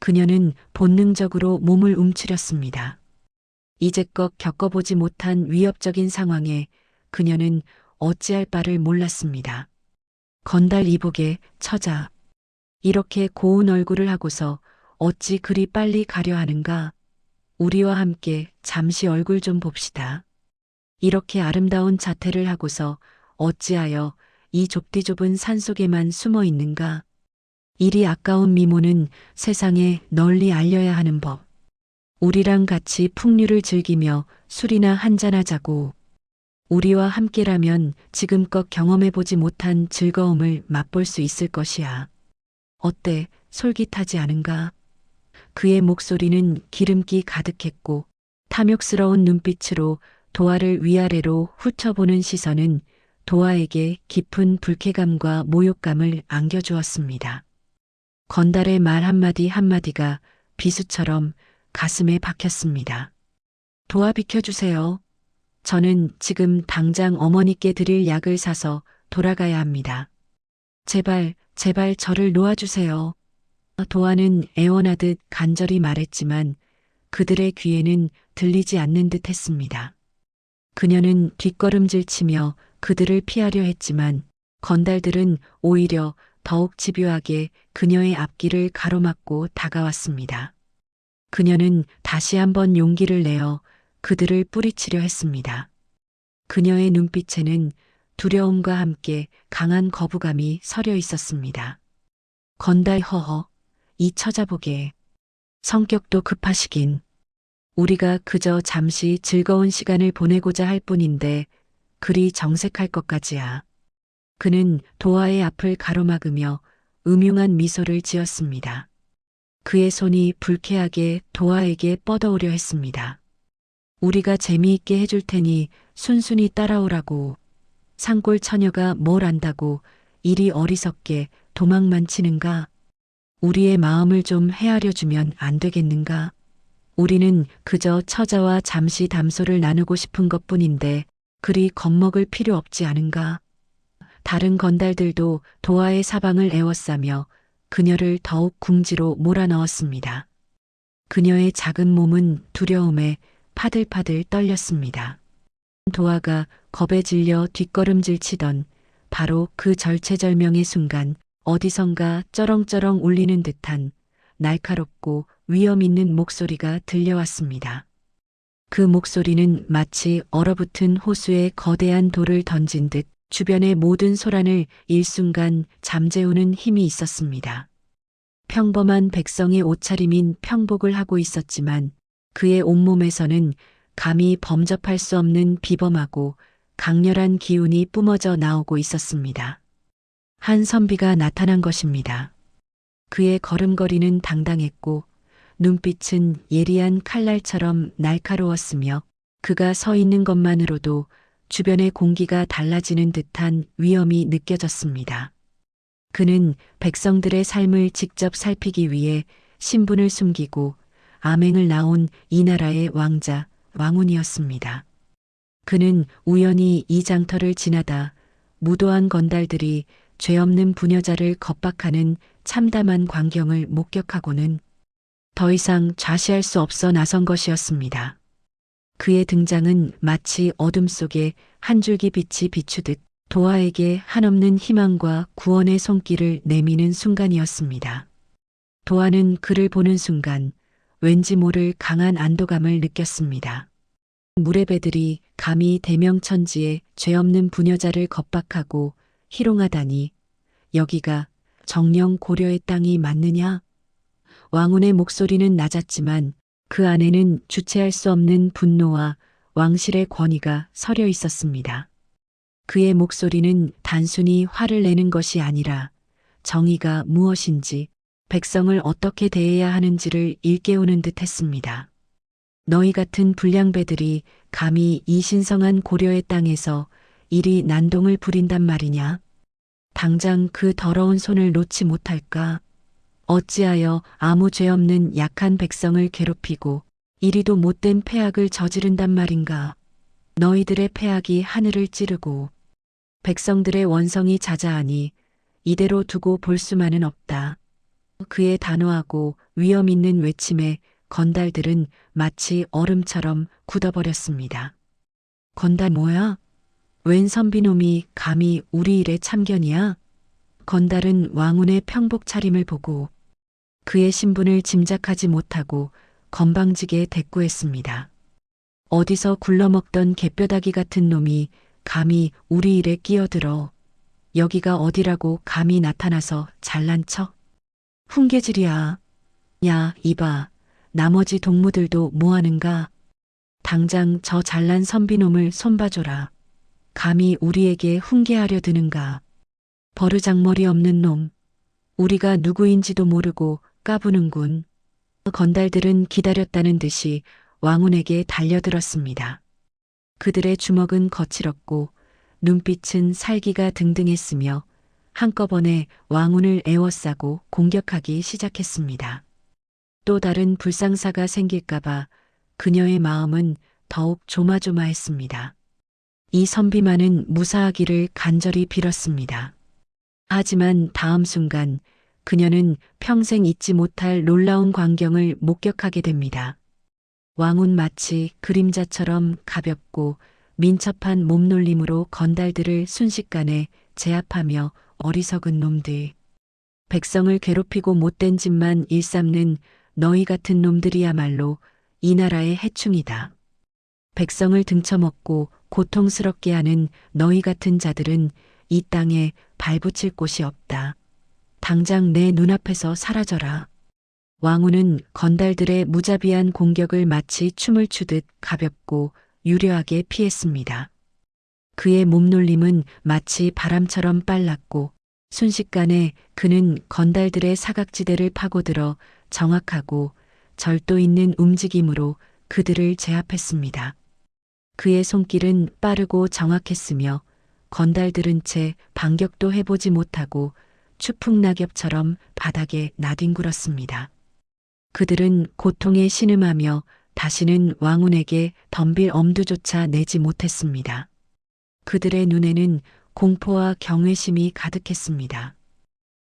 그녀는 본능적으로 몸을 움츠렸습니다. 이제껏 겪어보지 못한 위협적인 상황에 그녀는 어찌할 바를 몰랐습니다. 건달 이복의 처자. 이렇게 고운 얼굴을 하고서 어찌 그리 빨리 가려 하는가? 우리와 함께 잠시 얼굴 좀 봅시다. 이렇게 아름다운 자태를 하고서 어찌하여 이 좁디 좁은 산속에만 숨어 있는가? 이리 아까운 미모는 세상에 널리 알려야 하는 법. 우리랑 같이 풍류를 즐기며 술이나 한잔하자고. 우리와 함께라면 지금껏 경험해보지 못한 즐거움을 맛볼 수 있을 것이야. 어때, 솔깃하지 않은가? 그의 목소리는 기름기 가득했고 탐욕스러운 눈빛으로 도아를 위아래로 훑어보는 시선은 도아에게 깊은 불쾌감과 모욕감을 안겨주었습니다. 건달의 말 한마디 한마디가 비수처럼 가슴에 박혔습니다. 도아 비켜주세요. 저는 지금 당장 어머니께 드릴 약을 사서 돌아가야 합니다. 제발, 제발 저를 놓아주세요. 도아는 애원하듯 간절히 말했지만 그들의 귀에는 들리지 않는 듯 했습니다. 그녀는 뒷걸음질 치며 그들을 피하려 했지만 건달들은 오히려 더욱 집요하게 그녀의 앞길을 가로막고 다가왔습니다. 그녀는 다시 한번 용기를 내어 그들을 뿌리치려 했습니다. 그녀의 눈빛에는 두려움과 함께 강한 거부감이 서려 있었습니다. 건달 허허, 이 처자복에 성격도 급하시긴. 우리가 그저 잠시 즐거운 시간을 보내고자 할 뿐인데 그리 정색할 것까지야. 그는 도아의 앞을 가로막으며 음흉한 미소를 지었습니다. 그의 손이 불쾌하게 도아에게 뻗어오려 했습니다. 우리가 재미있게 해줄 테니 순순히 따라오라고. 산골 처녀가 뭘 안다고 이리 어리석게 도망만 치는가? 우리의 마음을 좀 헤아려 주면 안 되겠는가? 우리는 그저 처자와 잠시 담소를 나누고 싶은 것뿐인데 그리 겁먹을 필요 없지 않은가? 다른 건달들도 도아의 사방을 에워싸며 그녀를 더욱 궁지로 몰아넣었습니다. 그녀의 작은 몸은 두려움에 파들파들 떨렸습니다. 도아가 겁에 질려 뒷걸음질 치던 바로 그 절체절명의 순간 어디선가 쩌렁쩌렁 울리는 듯한 날카롭고 위험 있는 목소리가 들려왔습니다. 그 목소리는 마치 얼어붙은 호수에 거대한 돌을 던진 듯 주변의 모든 소란을 일순간 잠재우는 힘이 있었습니다. 평범한 백성의 옷차림인 평복을 하고 있었지만 그의 온몸에서는 감히 범접할 수 없는 비범하고 강렬한 기운이 뿜어져 나오고 있었습니다. 한 선비가 나타난 것입니다. 그의 걸음걸이는 당당했고 눈빛은 예리한 칼날처럼 날카로웠으며 그가 서 있는 것만으로도 주변의 공기가 달라지는 듯한 위엄이 느껴졌습니다. 그는 백성들의 삶을 직접 살피기 위해 신분을 숨기고 암행을 나온 이 나라의 왕자, 왕훈이었습니다. 그는 우연히 이 장터를 지나다 무도한 건달들이 죄 없는 부녀자를 겁박하는 참담한 광경을 목격하고는 더 이상 좌시할 수 없어 나선 것이었습니다. 그의 등장은 마치 어둠 속에 한 줄기 빛이 비추듯 도아에게 한없는 희망과 구원의 손길을 내미는 순간이었습니다. 도아는 그를 보는 순간 왠지 모를 강한 안도감을 느꼈습니다. 무례배들이 감히 대명천지에 죄 없는 부녀자를 겁박하고 희롱하다니 여기가 정령 고려의 땅이 맞느냐? 왕훈의 목소리는 낮았지만 그 안에는 주체할 수 없는 분노와 왕실의 권위가 서려 있었습니다. 그의 목소리는 단순히 화를 내는 것이 아니라 정의가 무엇인지 백성을 어떻게 대해야 하는지를 일깨우는 듯 했습니다. 너희 같은 불량배들이 감히 이 신성한 고려의 땅에서 이리 난동을 부린단 말이냐? 당장 그 더러운 손을 놓지 못할까? 어찌하여 아무 죄 없는 약한 백성을 괴롭히고 이리도 못된 패악을 저지른단 말인가? 너희들의 패악이 하늘을 찌르고 백성들의 원성이 자자하니 이대로 두고 볼 수만은 없다. 그의 단호하고 위험 있는 외침에 건달들은 마치 얼음처럼 굳어버렸습니다. 건달 뭐야? 웬 선비놈이 감히 우리 일에 참견이야? 건달은 왕훈의 평복 차림을 보고 그의 신분을 짐작하지 못하고 건방지게 대꾸했습니다. 어디서 굴러먹던 개뼈다귀 같은 놈이 감히 우리 일에 끼어들어 여기가 어디라고 감히 나타나서 잘난 척? 훈계질이야. 야, 이봐. 나머지 동무들도 뭐하는가? 당장 저 잘난 선비놈을 손봐줘라. 감히 우리에게 훈계하려 드는가? 버르장머리 없는 놈. 우리가 누구인지도 모르고 까부는군. 건달들은 기다렸다는 듯이 왕훈에게 달려들었습니다. 그들의 주먹은 거칠었고 눈빛은 살기가 등등했으며 한꺼번에 왕훈을 에워싸고 공격하기 시작했습니다. 또 다른 불상사가 생길까봐 그녀의 마음은 더욱 조마조마했습니다. 이 선비만은 무사하기를 간절히 빌었습니다. 하지만 다음 순간 그녀는 평생 잊지 못할 놀라운 광경을 목격하게 됩니다. 왕은 마치 그림자처럼 가볍고 민첩한 몸놀림으로 건달들을 순식간에 제압하며 어리석은 놈들, 백성을 괴롭히고 못된 짓만 일삼는 너희 같은 놈들이야말로 이 나라의 해충이다. 백성을 등쳐먹고 고통스럽게 하는 너희 같은 자들은 이 땅에 발붙일 곳이 없다. 당장 내 눈앞에서 사라져라. 왕후는 건달들의 무자비한 공격을 마치 춤을 추듯 가볍고 유려하게 피했습니다. 그의 몸놀림은 마치 바람처럼 빨랐고 순식간에 그는 건달들의 사각지대를 파고들어 정확하고 절도 있는 움직임으로 그들을 제압했습니다. 그의 손길은 빠르고 정확했으며 건달들은 채 반격도 해보지 못하고 추풍낙엽처럼 바닥에 나뒹굴었습니다. 그들은 고통에 신음하며 다시는 왕운에게 덤빌 엄두조차 내지 못했습니다. 그들의 눈에는 공포와 경외심이 가득했습니다.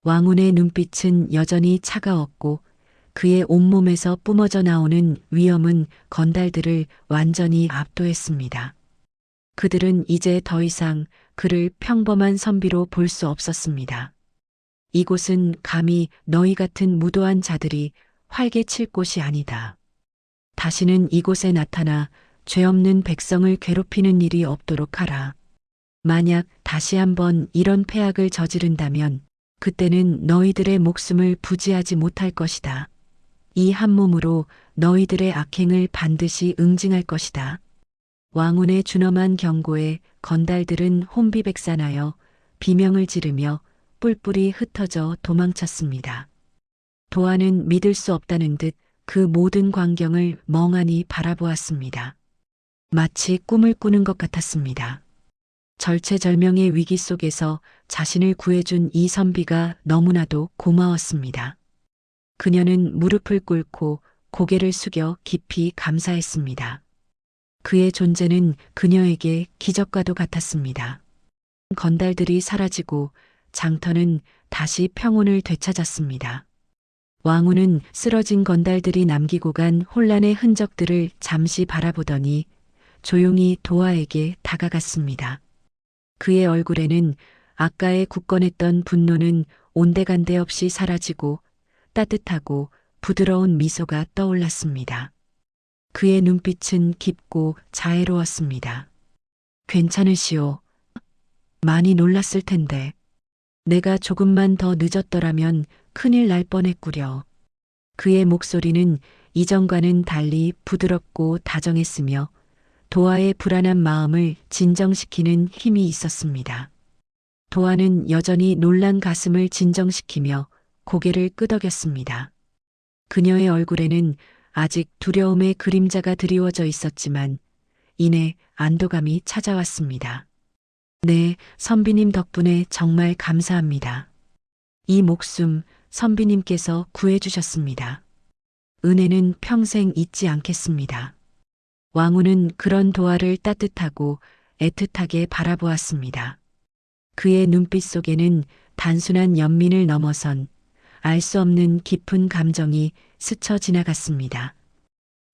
왕운의 눈빛은 여전히 차가웠고 그의 온몸에서 뿜어져 나오는 위험은 건달들을 완전히 압도했습니다. 그들은 이제 더 이상 그를 평범한 선비로 볼 수 없었습니다. 이곳은 감히 너희 같은 무도한 자들이 활개 칠 곳이 아니다. 다시는 이곳에 나타나 죄 없는 백성을 괴롭히는 일이 없도록 하라. 만약 다시 한번 이런 패악을 저지른다면 그때는 너희들의 목숨을 부지하지 못할 것이다. 이 한 몸으로 너희들의 악행을 반드시 응징할 것이다. 왕운의 준엄한 경고에 건달들은 혼비백산하여 비명을 지르며 뿔뿔이 흩어져 도망쳤습니다. 도안은 믿을 수 없다는 듯 그 모든 광경을 멍하니 바라보았습니다. 마치 꿈을 꾸는 것 같았습니다. 절체절명의 위기 속에서 자신을 구해준 이 선비가 너무나도 고마웠습니다. 그녀는 무릎을 꿇고 고개를 숙여 깊이 감사했습니다. 그의 존재는 그녀에게 기적과도 같았습니다. 건달들이 사라지고 장터는 다시 평온을 되찾았습니다. 왕후는 쓰러진 건달들이 남기고 간 혼란의 흔적들을 잠시 바라보더니 조용히 도화에게 다가갔습니다. 그의 얼굴에는 아까의 굳건했던 분노는 온데간데 없이 사라지고 따뜻하고 부드러운 미소가 떠올랐습니다. 그의 눈빛은 깊고 자애로웠습니다. 괜찮으시오. 많이 놀랐을 텐데. 내가 조금만 더 늦었더라면 큰일 날 뻔했구려. 그의 목소리는 이전과는 달리 부드럽고 다정했으며 도화의 불안한 마음을 진정시키는 힘이 있었습니다. 도화는 여전히 놀란 가슴을 진정시키며 고개를 끄덕였습니다. 그녀의 얼굴에는 아직 두려움의 그림자가 드리워져 있었지만 이내 안도감이 찾아왔습니다. 네, 선비님 덕분에 정말 감사합니다. 이 목숨 선비님께서 구해주셨습니다. 은혜는 평생 잊지 않겠습니다. 왕후는 그런 도화를 따뜻하고 애틋하게 바라보았습니다. 그의 눈빛 속에는 단순한 연민을 넘어선 알 수 없는 깊은 감정이 스쳐 지나갔습니다.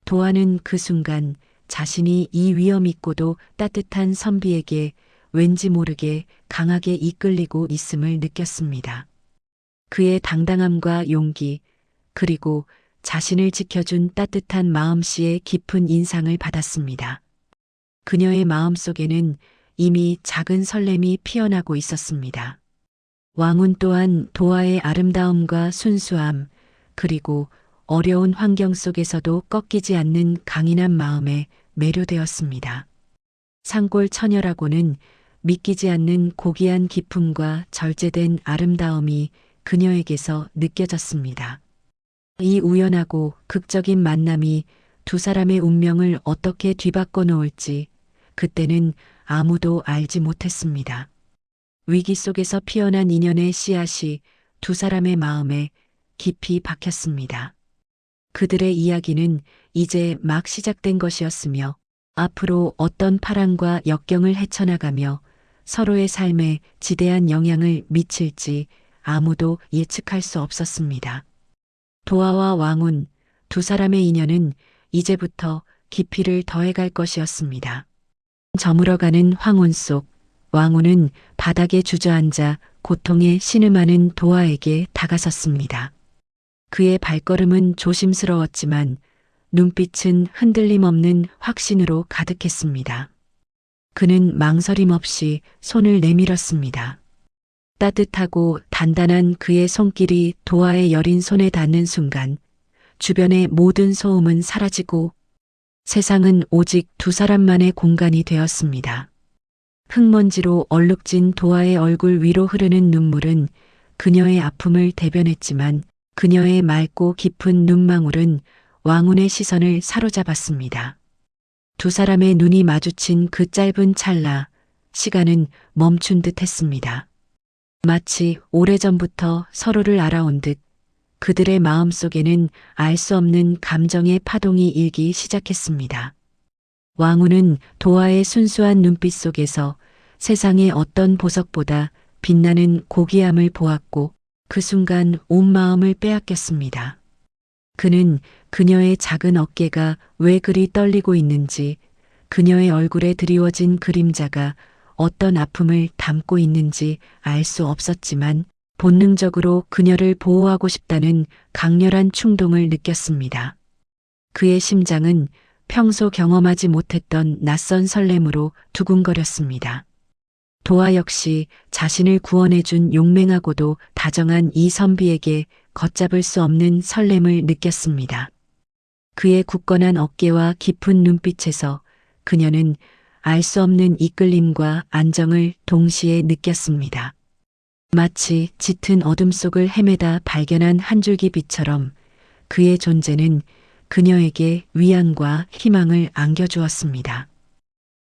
도화는 그 순간 자신이 이 위험 있고도 따뜻한 선비에게 왠지 모르게 강하게 이끌리고 있음을 느꼈습니다. 그의 당당함과 용기, 그리고 자신을 지켜준 따뜻한 마음씨의 깊은 인상을 받았습니다. 그녀의 마음속에는 이미 작은 설렘이 피어나고 있었습니다. 왕은 또한 도화의 아름다움과 순수함, 그리고 어려운 환경 속에서도 꺾이지 않는 강인한 마음에 매료되었습니다. 산골 처녀라고는 믿기지 않는 고귀한 기품과 절제된 아름다움이 그녀에게서 느껴졌습니다. 이 우연하고 극적인 만남이 두 사람의 운명을 어떻게 뒤바꿔 놓을지 그때는 아무도 알지 못했습니다. 위기 속에서 피어난 인연의 씨앗이 두 사람의 마음에 깊이 박혔습니다. 그들의 이야기는 이제 막 시작된 것이었으며 앞으로 어떤 파랑과 역경을 헤쳐나가며 서로의 삶에 지대한 영향을 미칠지 아무도 예측할 수 없었습니다. 도화와 왕운, 두 사람의 인연은 이제부터 깊이를 더해갈 것이었습니다. 저물어가는 황혼 속 왕운은 바닥에 주저앉아 고통에 신음하는 도화에게 다가섰습니다. 그의 발걸음은 조심스러웠지만 눈빛은 흔들림 없는 확신으로 가득했습니다. 그는 망설임 없이 손을 내밀었습니다. 따뜻하고 단단한 그의 손길이 도화의 여린 손에 닿는 순간 주변의 모든 소음은 사라지고 세상은 오직 두 사람만의 공간이 되었습니다. 흙먼지로 얼룩진 도화의 얼굴 위로 흐르는 눈물은 그녀의 아픔을 대변했지만 그녀의 맑고 깊은 눈망울은 왕운의 시선을 사로잡았습니다. 두 사람의 눈이 마주친 그 짧은 찰나, 시간은 멈춘 듯 했습니다. 마치 오래전부터 서로를 알아온 듯 그들의 마음 속에는 알 수 없는 감정의 파동이 일기 시작했습니다. 왕운은 도화의 순수한 눈빛 속에서 세상의 어떤 보석보다 빛나는 고귀함을 보았고 그 순간 온 마음을 빼앗겼습니다. 그는 그녀의 작은 어깨가 왜 그리 떨리고 있는지, 그녀의 얼굴에 드리워진 그림자가 어떤 아픔을 담고 있는지 알 수 없었지만 본능적으로 그녀를 보호하고 싶다는 강렬한 충동을 느꼈습니다. 그의 심장은 평소 경험하지 못했던 낯선 설렘으로 두근거렸습니다. 도화 역시 자신을 구원해준 용맹하고도 다정한 이 선비에게 걷잡을 수 없는 설렘을 느꼈습니다. 그의 굳건한 어깨와 깊은 눈빛에서 그녀는 알 수 없는 이끌림과 안정을 동시에 느꼈습니다. 마치 짙은 어둠 속을 헤매다 발견한 한 줄기 빛처럼 그의 존재는 그녀에게 위안과 희망을 안겨주었습니다.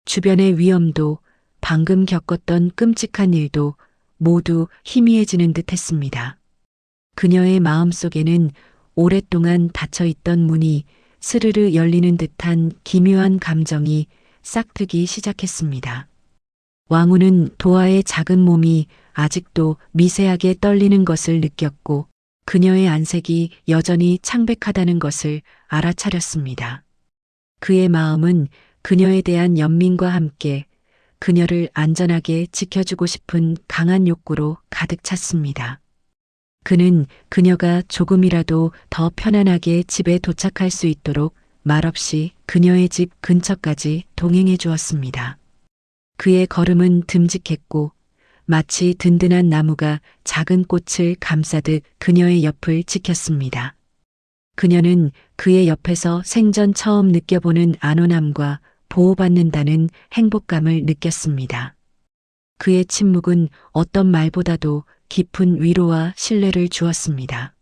주변의 위험도 방금 겪었던 끔찍한 일도 모두 희미해지는 듯 했습니다. 그녀의 마음속에는 오랫동안 닫혀있던 문이 스르르 열리는 듯한 기묘한 감정이 싹트기 시작했습니다. 왕후는 도화의 작은 몸이 아직도 미세하게 떨리는 것을 느꼈고 그녀의 안색이 여전히 창백하다는 것을 알아차렸습니다. 그의 마음은 그녀에 대한 연민과 함께 그녀를 안전하게 지켜주고 싶은 강한 욕구로 가득 찼습니다. 그는 그녀가 조금이라도 더 편안하게 집에 도착할 수 있도록 말없이 그녀의 집 근처까지 동행해 주었습니다. 그의 걸음은 듬직했고 마치 든든한 나무가 작은 꽃을 감싸듯 그녀의 옆을 지켰습니다. 그녀는 그의 옆에서 생전 처음 느껴보는 안온함과 보호받는다는 행복감을 느꼈습니다. 그의 침묵은 어떤 말보다도 깊은 위로와 신뢰를 주었습니다.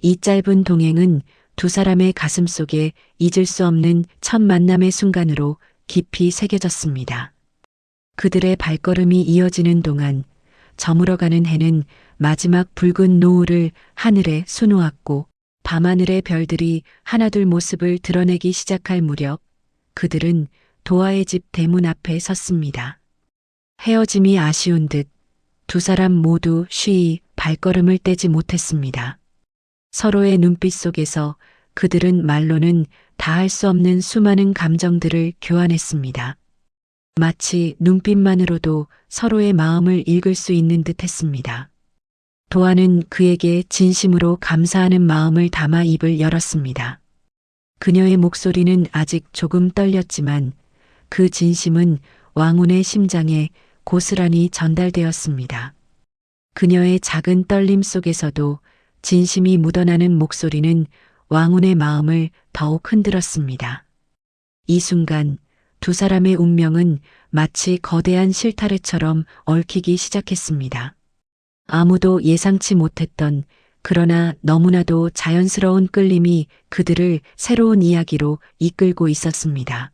이 짧은 동행은 두 사람의 가슴 속에 잊을 수 없는 첫 만남의 순간으로 깊이 새겨졌습니다. 그들의 발걸음이 이어지는 동안 저물어가는 해는 마지막 붉은 노을을 하늘에 수놓았고 밤하늘의 별들이 하나둘 모습을 드러내기 시작할 무렵 그들은 도화의 집 대문 앞에 섰습니다. 헤어짐이 아쉬운 듯 두 사람 모두 쉬이 발걸음을 떼지 못했습니다. 서로의 눈빛 속에서 그들은 말로는 다할 수 없는 수많은 감정들을 교환했습니다. 마치 눈빛만으로도 서로의 마음을 읽을 수 있는 듯 했습니다. 도화는 그에게 진심으로 감사하는 마음을 담아 입을 열었습니다. 그녀의 목소리는 아직 조금 떨렸지만 그 진심은 왕운의 심장에 고스란히 전달되었습니다. 그녀의 작은 떨림 속에서도 진심이 묻어나는 목소리는 왕운의 마음을 더욱 흔들었습니다. 이 순간 두 사람의 운명은 마치 거대한 실타래처럼 얽히기 시작했습니다. 아무도 예상치 못했던 그러나 너무나도 자연스러운 끌림이 그들을 새로운 이야기로 이끌고 있었습니다.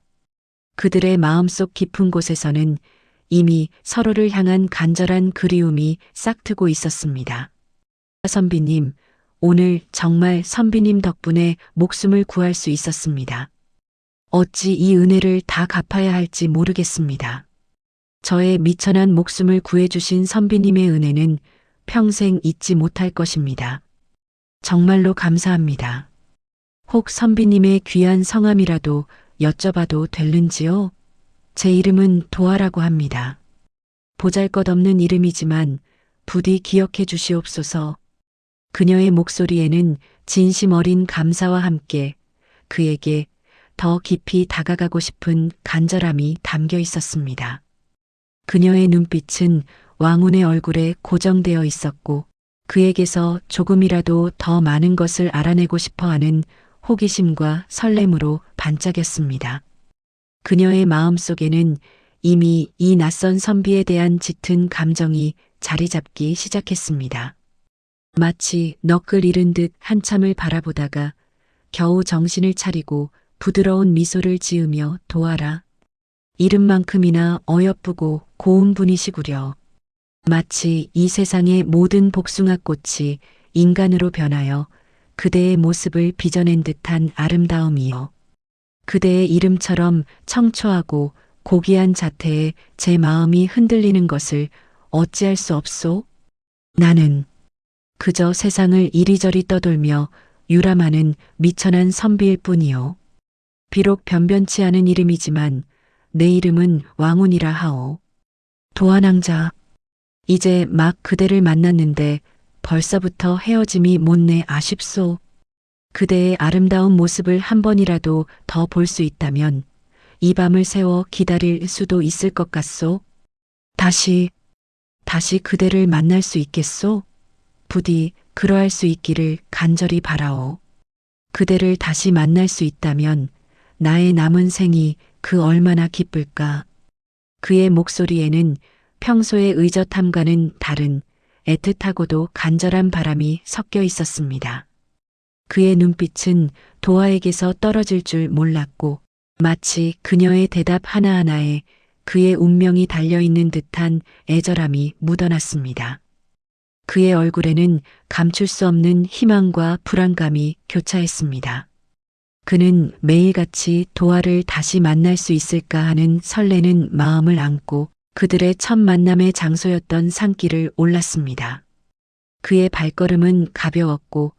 그들의 마음속 깊은 곳에서는 이미 서로를 향한 간절한 그리움이 싹트고 있었습니다. 선비님, 오늘 정말 선비님 덕분에 목숨을 구할 수 있었습니다. 어찌 이 은혜를 다 갚아야 할지 모르겠습니다. 저의 미천한 목숨을 구해주신 선비님의 은혜는 평생 잊지 못할 것입니다. 정말로 감사합니다. 혹 선비님의 귀한 성함이라도 여쭤봐도 될는지요? 제 이름은 도아라고 합니다. 보잘것없는 이름이지만 부디 기억해 주시옵소서. 그녀의 목소리에는 진심 어린 감사와 함께 그에게 더 깊이 다가가고 싶은 간절함이 담겨 있었습니다. 그녀의 눈빛은 왕운의 얼굴에 고정되어 있었고 그에게서 조금이라도 더 많은 것을 알아내고 싶어 하는 호기심과 설렘으로 반짝였습니다. 그녀의 마음속에는 이미 이 낯선 선비에 대한 짙은 감정이 자리 잡기 시작했습니다. 마치 넋을 잃은 듯 한참을 바라보다가 겨우 정신을 차리고 부드러운 미소를 지으며 도아라. 이름만큼이나 어여쁘고 고운 분이시구려. 마치 이 세상의 모든 복숭아꽃이 인간으로 변하여 그대의 모습을 빚어낸 듯한 아름다움이요. 그대의 이름처럼 청초하고 고귀한 자태에 제 마음이 흔들리는 것을 어찌할 수 없소? 나는 그저 세상을 이리저리 떠돌며 유람하는 미천한 선비일 뿐이요. 비록 변변치 않은 이름이지만 내 이름은 왕운이라 하오. 도안왕자, 이제 막 그대를 만났는데 벌써부터 헤어짐이 못내 아쉽소. 그대의 아름다운 모습을 한 번이라도 더 볼 수 있다면 이 밤을 새워 기다릴 수도 있을 것 같소. 다시 그대를 만날 수 있겠소? 부디 그러할 수 있기를 간절히 바라오. 그대를 다시 만날 수 있다면 나의 남은 생이 그 얼마나 기쁠까. 그의 목소리에는 평소의 의젓함과는 다른 애틋하고도 간절한 바람이 섞여 있었습니다. 그의 눈빛은 도아에게서 떨어질 줄 몰랐고 마치 그녀의 대답 하나하나에 그의 운명이 달려있는 듯한 애절함이 묻어났습니다. 그의 얼굴에는 감출 수 없는 희망과 불안감이 교차했습니다. 그는 매일같이 도아를 다시 만날 수 있을까 하는 설레는 마음을 안고 그들의 첫 만남의 장소였던 산길을 올랐습니다. 그의 발걸음은 가벼웠고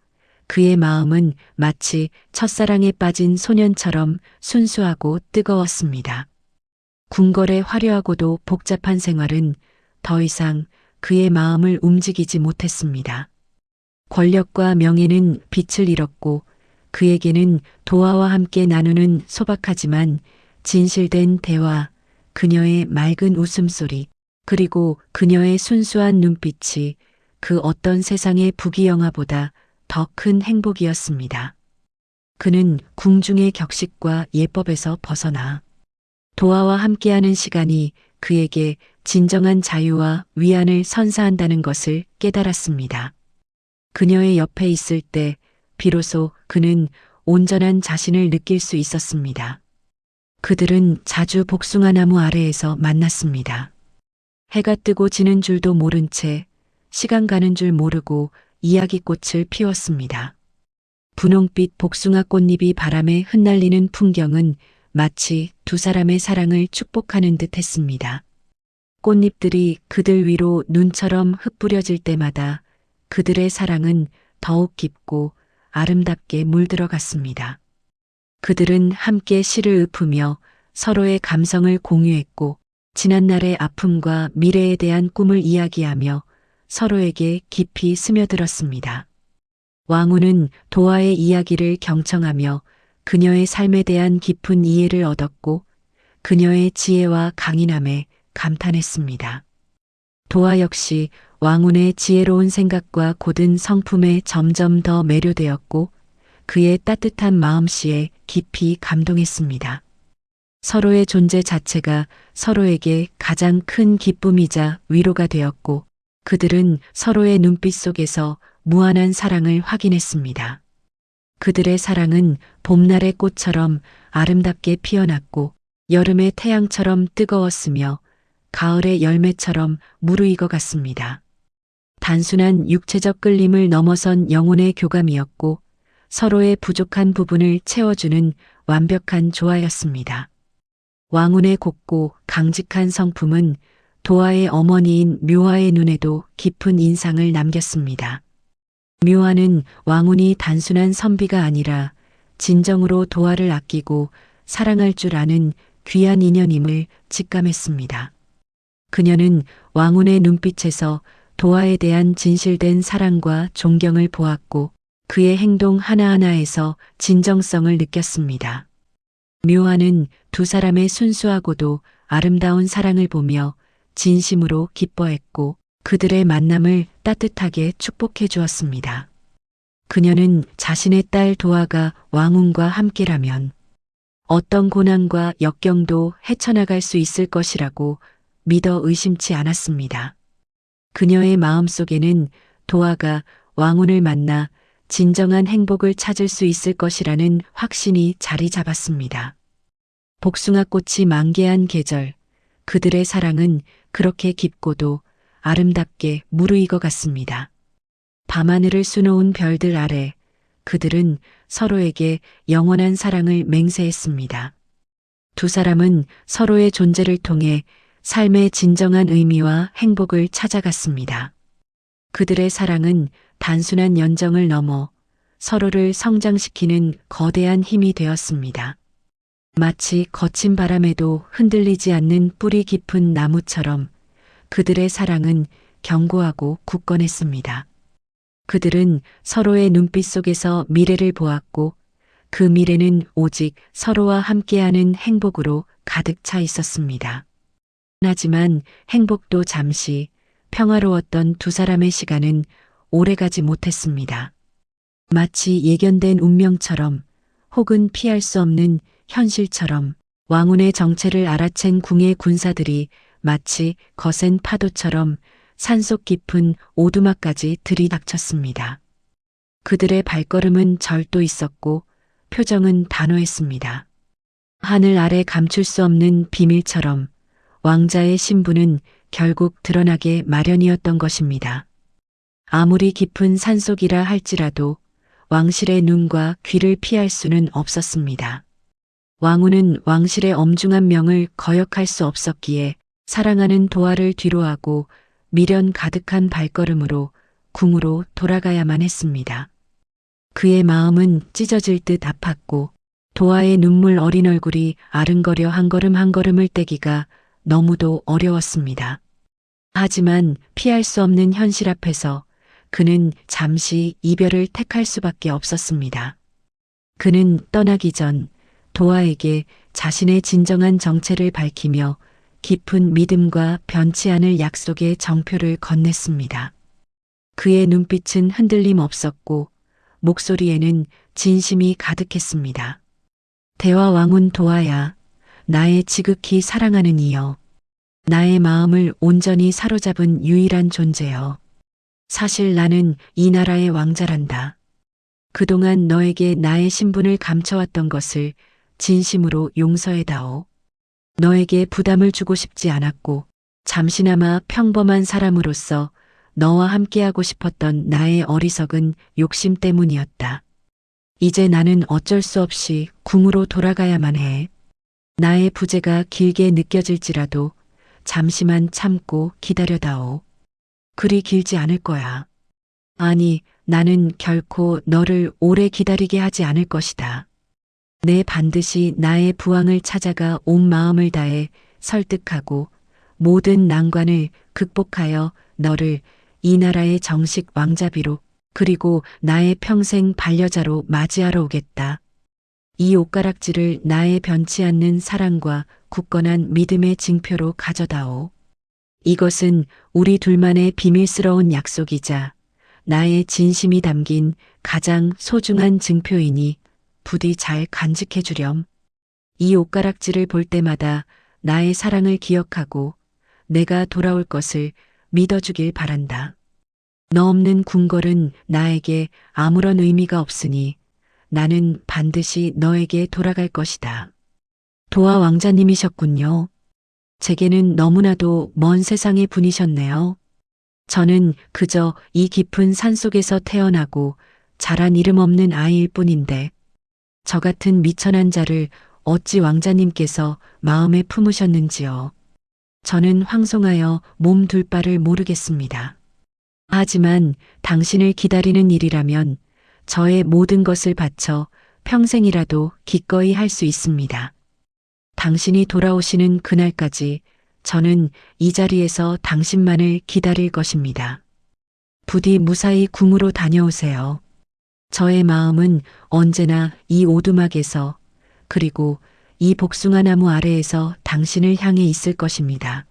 그의 마음은 마치 첫사랑에 빠진 소년처럼 순수하고 뜨거웠습니다. 궁궐의 화려하고도 복잡한 생활은 더 이상 그의 마음을 움직이지 못했습니다. 권력과 명예는 빛을 잃었고 그에게는 도아와 함께 나누는 소박하지만 진실된 대화, 그녀의 맑은 웃음소리, 그리고 그녀의 순수한 눈빛이 그 어떤 세상의 부귀영화보다 더 큰 행복이었습니다. 그는 궁중의 격식과 예법에서 벗어나 도아와 함께하는 시간이 그에게 진정한 자유와 위안을 선사한다는 것을 깨달았습니다. 그녀의 옆에 있을 때 비로소 그는 온전한 자신을 느낄 수 있었습니다. 그들은 자주 복숭아나무 아래에서 만났습니다. 해가 뜨고 지는 줄도 모른 채 시간 가는 줄 모르고 이야기꽃을 피웠습니다. 분홍빛 복숭아 꽃잎이 바람에 흩날리는 풍경은 마치 두 사람의 사랑을 축복하는 듯 했습니다. 꽃잎들이 그들 위로 눈처럼 흩뿌려질 때마다 그들의 사랑은 더욱 깊고 아름답게 물들어갔습니다. 그들은 함께 시를 읊으며 서로의 감성을 공유했고 지난날의 아픔과 미래에 대한 꿈을 이야기하며 서로에게 깊이 스며들었습니다. 왕후는 도아의 이야기를 경청하며 그녀의 삶에 대한 깊은 이해를 얻었고 그녀의 지혜와 강인함에 감탄했습니다. 도아 역시 왕운의 지혜로운 생각과 고든 성품에 점점 더 매료되었고 그의 따뜻한 마음씨에 깊이 감동했습니다. 서로의 존재 자체가 서로에게 가장 큰 기쁨이자 위로가 되었고 그들은 서로의 눈빛 속에서 무한한 사랑을 확인했습니다. 그들의 사랑은 봄날의 꽃처럼 아름답게 피어났고 여름의 태양처럼 뜨거웠으며 가을의 열매처럼 무르익어 갔습니다. 단순한 육체적 끌림을 넘어선 영혼의 교감이었고 서로의 부족한 부분을 채워주는 완벽한 조화였습니다. 왕운의 곱고 강직한 성품은 도화의 어머니인 묘화의 눈에도 깊은 인상을 남겼습니다. 묘화는 왕운이 단순한 선비가 아니라 진정으로 도화를 아끼고 사랑할 줄 아는 귀한 인연임을 직감했습니다. 그녀는 왕운의 눈빛에서 도화에 대한 진실된 사랑과 존경을 보았고 그의 행동 하나하나에서 진정성을 느꼈습니다. 묘화는 두 사람의 순수하고도 아름다운 사랑을 보며 진심으로 기뻐했고 그들의 만남을 따뜻하게 축복해 주었습니다. 그녀는 자신의 딸 도화가 왕운과 함께라면 어떤 고난과 역경도 헤쳐나갈 수 있을 것이라고 믿어 의심치 않았습니다. 그녀의 마음속에는 도화가 왕운을 만나 진정한 행복을 찾을 수 있을 것이라는 확신이 자리 잡았습니다. 복숭아꽃이 만개한 계절, 그들의 사랑은 그렇게 깊고도 아름답게 무르익어 갔습니다. 밤하늘을 수놓은 별들 아래 그들은 서로에게 영원한 사랑을 맹세했습니다. 두 사람은 서로의 존재를 통해 삶의 진정한 의미와 행복을 찾아갔습니다. 그들의 사랑은 단순한 연정을 넘어 서로를 성장시키는 거대한 힘이 되었습니다. 마치 거친 바람에도 흔들리지 않는 뿌리 깊은 나무처럼 그들의 사랑은 견고하고 굳건했습니다. 그들은 서로의 눈빛 속에서 미래를 보았고 그 미래는 오직 서로와 함께하는 행복으로 가득 차 있었습니다. 하지만 행복도 잠시 평화로웠던 두 사람의 시간은 오래가지 못했습니다. 마치 예견된 운명처럼 혹은 피할 수 없는 현실처럼 왕운의 정체를 알아챈 궁의 군사들이 마치 거센 파도처럼 산속 깊은 오두막까지 들이닥쳤습니다. 그들의 발걸음은 절도 있었고 표정은 단호했습니다. 하늘 아래 감출 수 없는 비밀처럼 왕자의 신분은 결국 드러나게 마련이었던 것입니다. 아무리 깊은 산속이라 할지라도 왕실의 눈과 귀를 피할 수는 없었습니다. 왕후는 왕실의 엄중한 명을 거역할 수 없었기에 사랑하는 도화를 뒤로하고 미련 가득한 발걸음으로 궁으로 돌아가야만 했습니다. 그의 마음은 찢어질 듯 아팠고 도화의 눈물 어린 얼굴이 아른거려 한 걸음 한 걸음을 떼기가 너무도 어려웠습니다. 하지만 피할 수 없는 현실 앞에서 그는 잠시 이별을 택할 수밖에 없었습니다. 그는 떠나기 전 도화에게 자신의 진정한 정체를 밝히며 깊은 믿음과 변치 않을 약속의 정표를 건넸습니다. 그의 눈빛은 흔들림 없었고 목소리에는 진심이 가득했습니다. 대화 왕운 도화야, 나의 지극히 사랑하는 이여. 나의 마음을 온전히 사로잡은 유일한 존재여. 사실 나는 이 나라의 왕자란다. 그동안 너에게 나의 신분을 감춰왔던 것을 진심으로 용서해다오. 너에게 부담을 주고 싶지 않았고 잠시나마 평범한 사람으로서 너와 함께하고 싶었던 나의 어리석은 욕심 때문이었다. 이제 나는 어쩔 수 없이 궁으로 돌아가야만 해. 나의 부재가 길게 느껴질지라도 잠시만 참고 기다려다오. 그리 길지 않을 거야. 아니, 나는 결코 너를 오래 기다리게 하지 않을 것이다. 내 반드시 나의 부왕을 찾아가 온 마음을 다해 설득하고 모든 난관을 극복하여 너를 이 나라의 정식 왕자비로 그리고 나의 평생 반려자로 맞이하러 오겠다. 이 옷가락질을 나의 변치 않는 사랑과 굳건한 믿음의 징표로 가져다오. 이것은 우리 둘만의 비밀스러운 약속이자 나의 진심이 담긴 가장 소중한 증표이니 부디 잘 간직해 주렴. 이 옷가락질을 볼 때마다 나의 사랑을 기억하고 내가 돌아올 것을 믿어주길 바란다. 너 없는 궁궐은 나에게 아무런 의미가 없으니 나는 반드시 너에게 돌아갈 것이다. 도화 왕자님이셨군요. 제게는 너무나도 먼 세상의 분이셨네요. 저는 그저 이 깊은 산속에서 태어나고 자란 이름 없는 아이일 뿐인데 저 같은 미천한 자를 어찌 왕자님께서 마음에 품으셨는지요. 저는 황송하여 몸 둘 바를 모르겠습니다. 하지만 당신을 기다리는 일이라면 저의 모든 것을 바쳐 평생이라도 기꺼이 할 수 있습니다. 당신이 돌아오시는 그날까지 저는 이 자리에서 당신만을 기다릴 것입니다. 부디 무사히 궁으로 다녀오세요. 저의 마음은 언제나 이 오두막에서 그리고 이 복숭아 나무 아래에서 당신을 향해 있을 것입니다.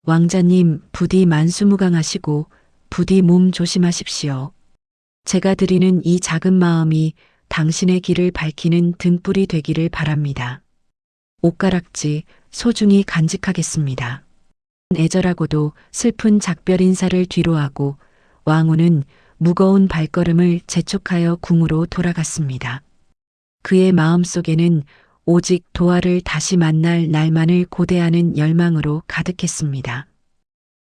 왕자님 부디 만수무강하시고 부디 몸 조심하십시오. 제가 드리는 이 작은 마음이 당신의 길을 밝히는 등불이 되기를 바랍니다. 옷가락지 소중히 간직하겠습니다. 애절하고도 슬픈 작별 인사를 뒤로하고 왕후는 무거운 발걸음을 재촉하여 궁으로 돌아갔습니다. 그의 마음속에는 오직 도화를 다시 만날 날만을 고대하는 열망으로 가득했습니다.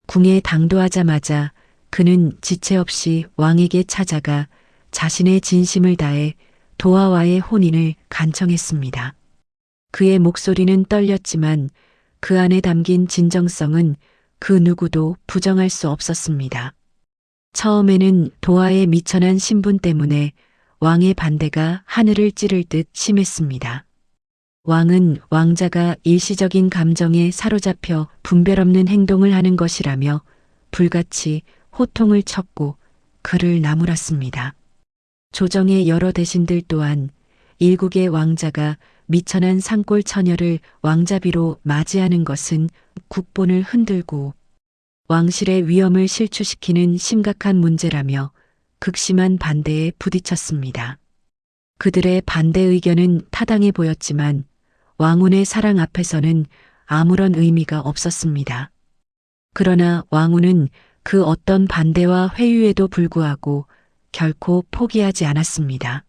궁에 당도하자마자 그는 지체 없이 왕에게 찾아가 자신의 진심을 다해 도화와의 혼인을 간청했습니다. 그의 목소리는 떨렸지만 그 안에 담긴 진정성은 그 누구도 부정할 수 없었습니다. 처음에는 도화의 미천한 신분 때문에 왕의 반대가 하늘을 찌를 듯 심했습니다. 왕은 왕자가 일시적인 감정에 사로잡혀 분별 없는 행동을 하는 것이라며 불같이 호통을 쳤고 그를 나무랐습니다. 조정의 여러 대신들 또한 일국의 왕자가 미천한 산골 처녀를 왕자비로 맞이하는 것은 국본을 흔들고 왕실의 위엄을 실추시키는 심각한 문제라며 극심한 반대에 부딪혔습니다. 그들의 반대 의견은 타당해 보였지만 왕혼의 사랑 앞에서는 아무런 의미가 없었습니다. 그러나 왕후는 그 어떤 반대와 회유에도 불구하고 결코 포기하지 않았습니다.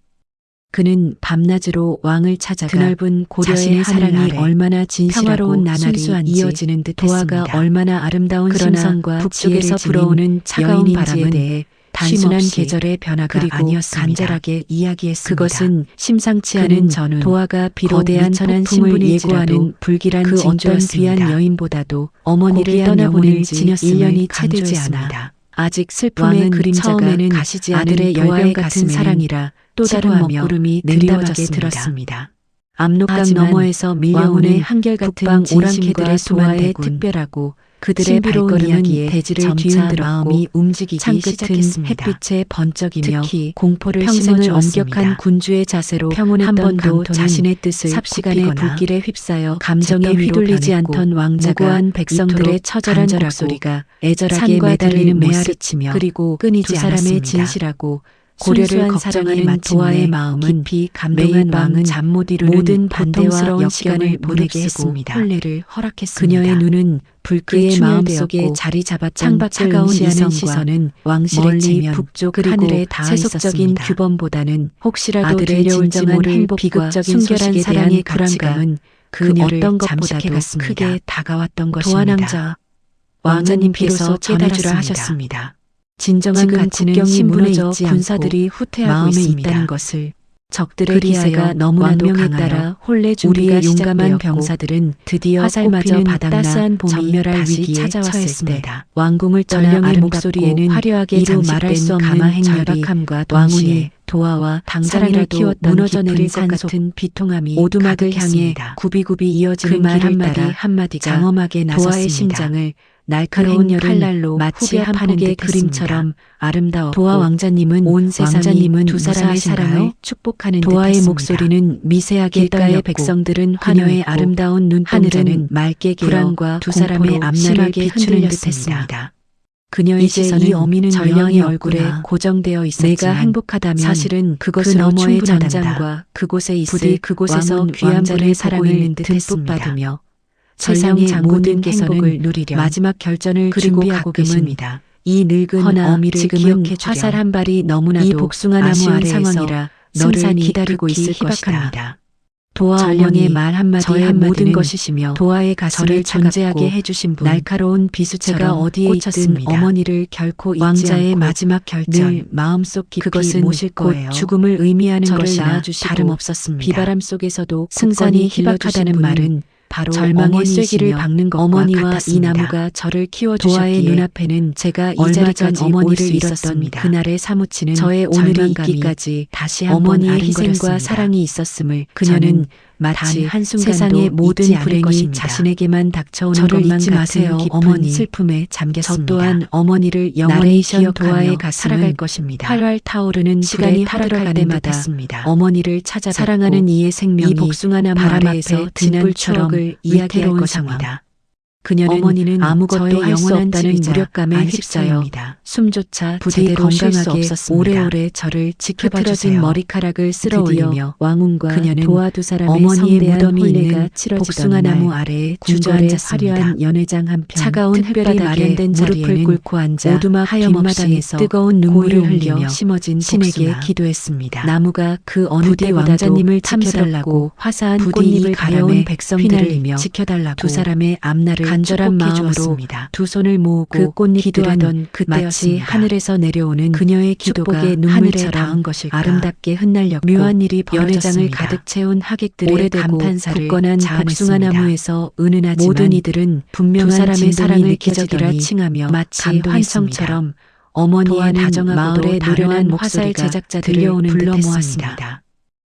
그는 밤낮으로 왕을 찾아가 드넓은 고려의 사랑이 얼마나 진실하고 순수한지 이어지는 듯했습니다. 도화가 얼마나 아름다운 심성과 북쪽에서 불어오는 차가운 바람에 대해 단순한 계절의 변화가 아니었습니다. 간절하게 이야기했습니다. 그것은 심상치 않은 전운, 도화가 비록 거대한 폭풍을 예고하는 불길한 그 어떤 귀한 여인보다도 어머니를 떠나보낼 지 1년이 채 되지 않아 아직 슬픔의 그림자가 가시지 않은 도화의 같은 사랑이라 또 다른 먹구름이 드리워하게 들었습니다. 압록강 너머에서 밀려오는 한결같은 진심과 도화의 특별하고 그들의 발걸음은 대지를 뒤흔들었고 마음이 움직이기 시작했습니다. 햇빛에 번쩍이며 특히 공포를 평생을 엄격한 군주의 자세로 한 번도 자신의 뜻을 삽시간의 불길에 휩싸여 감정에 휘둘리지 않던 왕자가 무고한 백성들의 처절한 목소리가 애절하게 매달리는 메아리치며 그리고 끊이지 두 사람의 진실하고 고려를 걱정하는 도화의 마음은 깊이 감동한 왕은 잠 못 이루는 모든 반대와 시간을 보내게 했습니다. 혼례를 허락했습니다. 그녀의 눈은 불길의 마음속에 자리 잡았던 차가운 이시하는 시선은 왕실의 체면 북쪽 하늘에 세속적인 규범보다는 혹시라도 들려올지 모를 행복과 순결한 사랑의 불안감은 그 어떤 것보다도 크게 다가왔던 것입니다. 도화남자 왕자님께서 전해주라 하셨습니다. 진정한 가치는 신분에 있지 군사들이 후퇴하고 있다는 것을 적들의 기세가 너무나도 강하여 혼례 준비가 용감한 병사들은 드디어 화살마저 바닥나 전멸할 위기에 처했습니다. 왕궁을 떠나 목소리에는 화려하게 말할 수 없는 절박함과 왕후의 도화와 당장이라 키웠던 무너져 내릴 것 같은 비통함이 오두막을 향해 굽이굽이 이어지는 길을 따라 한마디가 장엄하게 나섰습니다. 도화의 심장을 날카로운 칼날로 마치 한 폭의 그림처럼 아름다워 도화 왕자님은 온 세상이 두 사람의 사랑을 축복하는 도화의 목소리는 미세하게 떨렸고 백성들은 그녀의 아름다운 눈동자는 맑게 불안과 두 사람의 앞날을 비추는 듯했습니다. 그녀의 시선은 어미는 전령의 얼굴에 고정되어 있었지만 내가 행복하다면 사실은 그것은 너머의 전장과 그곳에 있을 부디 그곳에서 귀한 분의 사랑을 듬뿍 받으며 세상의 모든 행복을 누리려 마지막 결전을 준비하고 계십니다. 이 늙은 어미를 지금은 화살 한 발이 너무나도 이 복숭아 나무 아래에서 너를 기다리고 있을 것이다. 도화 전령의 어머니 말 한마디 저의 한마디는 모든 것이시며 도화의 가슴을 저를 존재하게 차갑고 해주신 분, 날카로운 제가 비수처럼 어디에 있든 꽂혔습니다. 어머니를 결코 잊지 왕자의 않고 마지막 결정, 늘 마음속 깊이 그것은 모실 곧 거예요. 죽음을 의미하는 저를 것이나 낳아주시고 다름없었습니다. 비바람 속에서도 승선이 굳건히 희박하다는 길러주신 말은 분은 바로 절망의 어머니이시며 쐐기를 박는 것과 어머니와 같았습니다. 이 나무가 저를 도화의 키워주셨기에 눈앞에는 제가 이 얼마 전 자리까지 어머니를 올 수 잃었던 있었습니다. 그날의 사무치는 저의 오늘이 절망감이 있기까지 다시 한번 어머니의 희생과 아른거렸습니다. 사랑이 있었음을 그녀는 저는 마치 단 한순간도 세상의 모든 잊지 않을 불행이 것입니다. 자신에게만 닥쳐오는 저를 것만 잊지 같은 마세요. 깊은 어머니. 슬픔에 저 잠겼습니다. 또한 어머니를 영원히 나레이션 기억하며 도화의 살아갈 가슴은 것입니다. 활활 타오르는 시간이 시간이 타락할 타락할 때마다 때마다 어머니를 찾아뵙고 사랑하는 이의 생명이 이 복숭아나무 바람 아래에서 앞에 지난 등불처럼 추억을 이야기할 위태로운 것입니다. 그녀는 어머니는 아무것도 저의 할 수 영원한 없다는 집이자 무력감에 휩싸여 안식처입니다. 숨조차 부디 제대로 쉴 수 건강하게 없었습니다. 오래오래 저를 지켜봐 흐트러진 주세요. 머리카락을 쓸어 드디어 올리며 왕운과 그녀는 도화 두 사람의 어머니의 성대한 무덤이 혼례가 있는 치러지던 복숭아나무 날 아래에 궁궐의 주저앉았습니다. 화려한 연회장 한편 차가운 특별히 햇볕바닥에 마련된 무릎을 자리에는 꿇고 앉아 오두막 하염없이 뒷마당에서 뜨거운 눈물을 고요히 흘리며 심어진 신에게 복숭아. 기도했습니다. 나무가 그 어느 부디 때보다도 왕자님을 탐스럽고 지켜달라고 화사한 부디 꽃잎을 이 가려운 바람에 백성들을 휘날리며 지켜달라고 두 사람의 앞날을 간절한 축복해 마음으로 주었습니다. 두 손을 모으고 그 꽃잎들은 기도하던 마치 그때였습니다. 하늘에서 내려오는 그녀의 기도가 축복의 하늘에 눈물처럼 닿은 것일까? 아름답게 흩날렸고 묘한 일이 연회장을 벌어졌습니다. 가득 채운 하객들의 오래되고 감탄사를 굳건한 자아냈습니다. 복숭아나무에서 은은하지만 모든 이들은 분명한 두 사람의 진동이 사랑을 느껴지더니 기적이라 칭하며 마치 감동했습니다. 환청처럼 어머니의 도화는 다정하고도 마을의 노련한 노련한 화살 목소리가 제작자들을 들려오는 불러 듯했습니다. 모았습니다.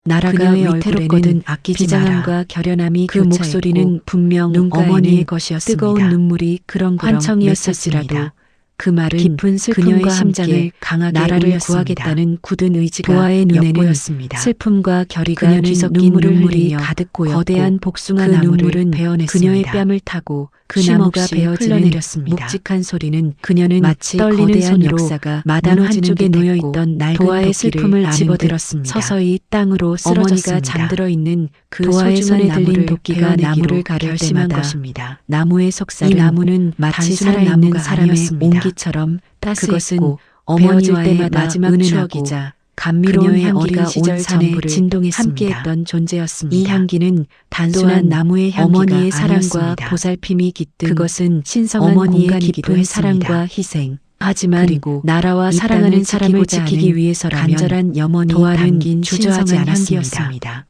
나라가 그녀의 위태롭거든 얼굴에는 아끼지 비장함과 마라. 결연함이 그 교차했고 목소리는 분명 눈가에는 어머니의 것이었습니다. 뜨거운 눈물이 그렁그렁 환청이었을지라도 맺혔습니다. 그 말은 깊은 슬픔과 그녀의 심장을 함께 강하게 나라를 울렸습니다. 구하겠다는 굳은 의지가 도화의 눈에는 엿보였습니다. 슬픔과 결의가 그녀는 뒤섞인 눈물을 눈물이 흘리며 가득 고였고 거대한 복숭아 그 나무를 눈물은 베어냈습니다. 그녀의 뺨을 타고 그 쉼없이 나무가 베어지는 흘러내렸습니다. 묵직한 소리는 그녀는 마치 떨리는 거대한 손으로 역사가 마당 무너지는 한쪽에 듯했고 놓여있던 낡은 도화의 슬픔을 슬픔을 집어들었습니다. 서서히 땅으로 어머니가 쓰러졌습니다. 잠들어 있는 그 도화의 소중한 손에 들린 나무를 도끼가 베어내기로 나무를 가를 결심한 때마다 것입니다. 나무의 이 속살은 나무는 마치 단순한 살아있는 나무가 사람의 아니었습니다. 온기처럼 그것은 따스했고 어머니와의 베어질 때마다 마지막 은은하고 추억이자 감미로운 그녀의 향기가 어린 시절 온 산에 전부를 진동했습니다. 함께했던 존재였습니다. 이 향기는 단순한 또한 나무의 향기가 어머니의 사랑과 아니었습니다. 보살핌이 깃든 그것은 신성한 어머니의 공간이기도 깊은 했습니다. 사랑과 희생. 하지만 그리고 나라와 이 사랑하는 땅을 사람을 지키고자 지키기 하는 위해서라면 간절한 염원이 도화는 담긴 주저하지 신성한 않았습니다. 향기였습니다.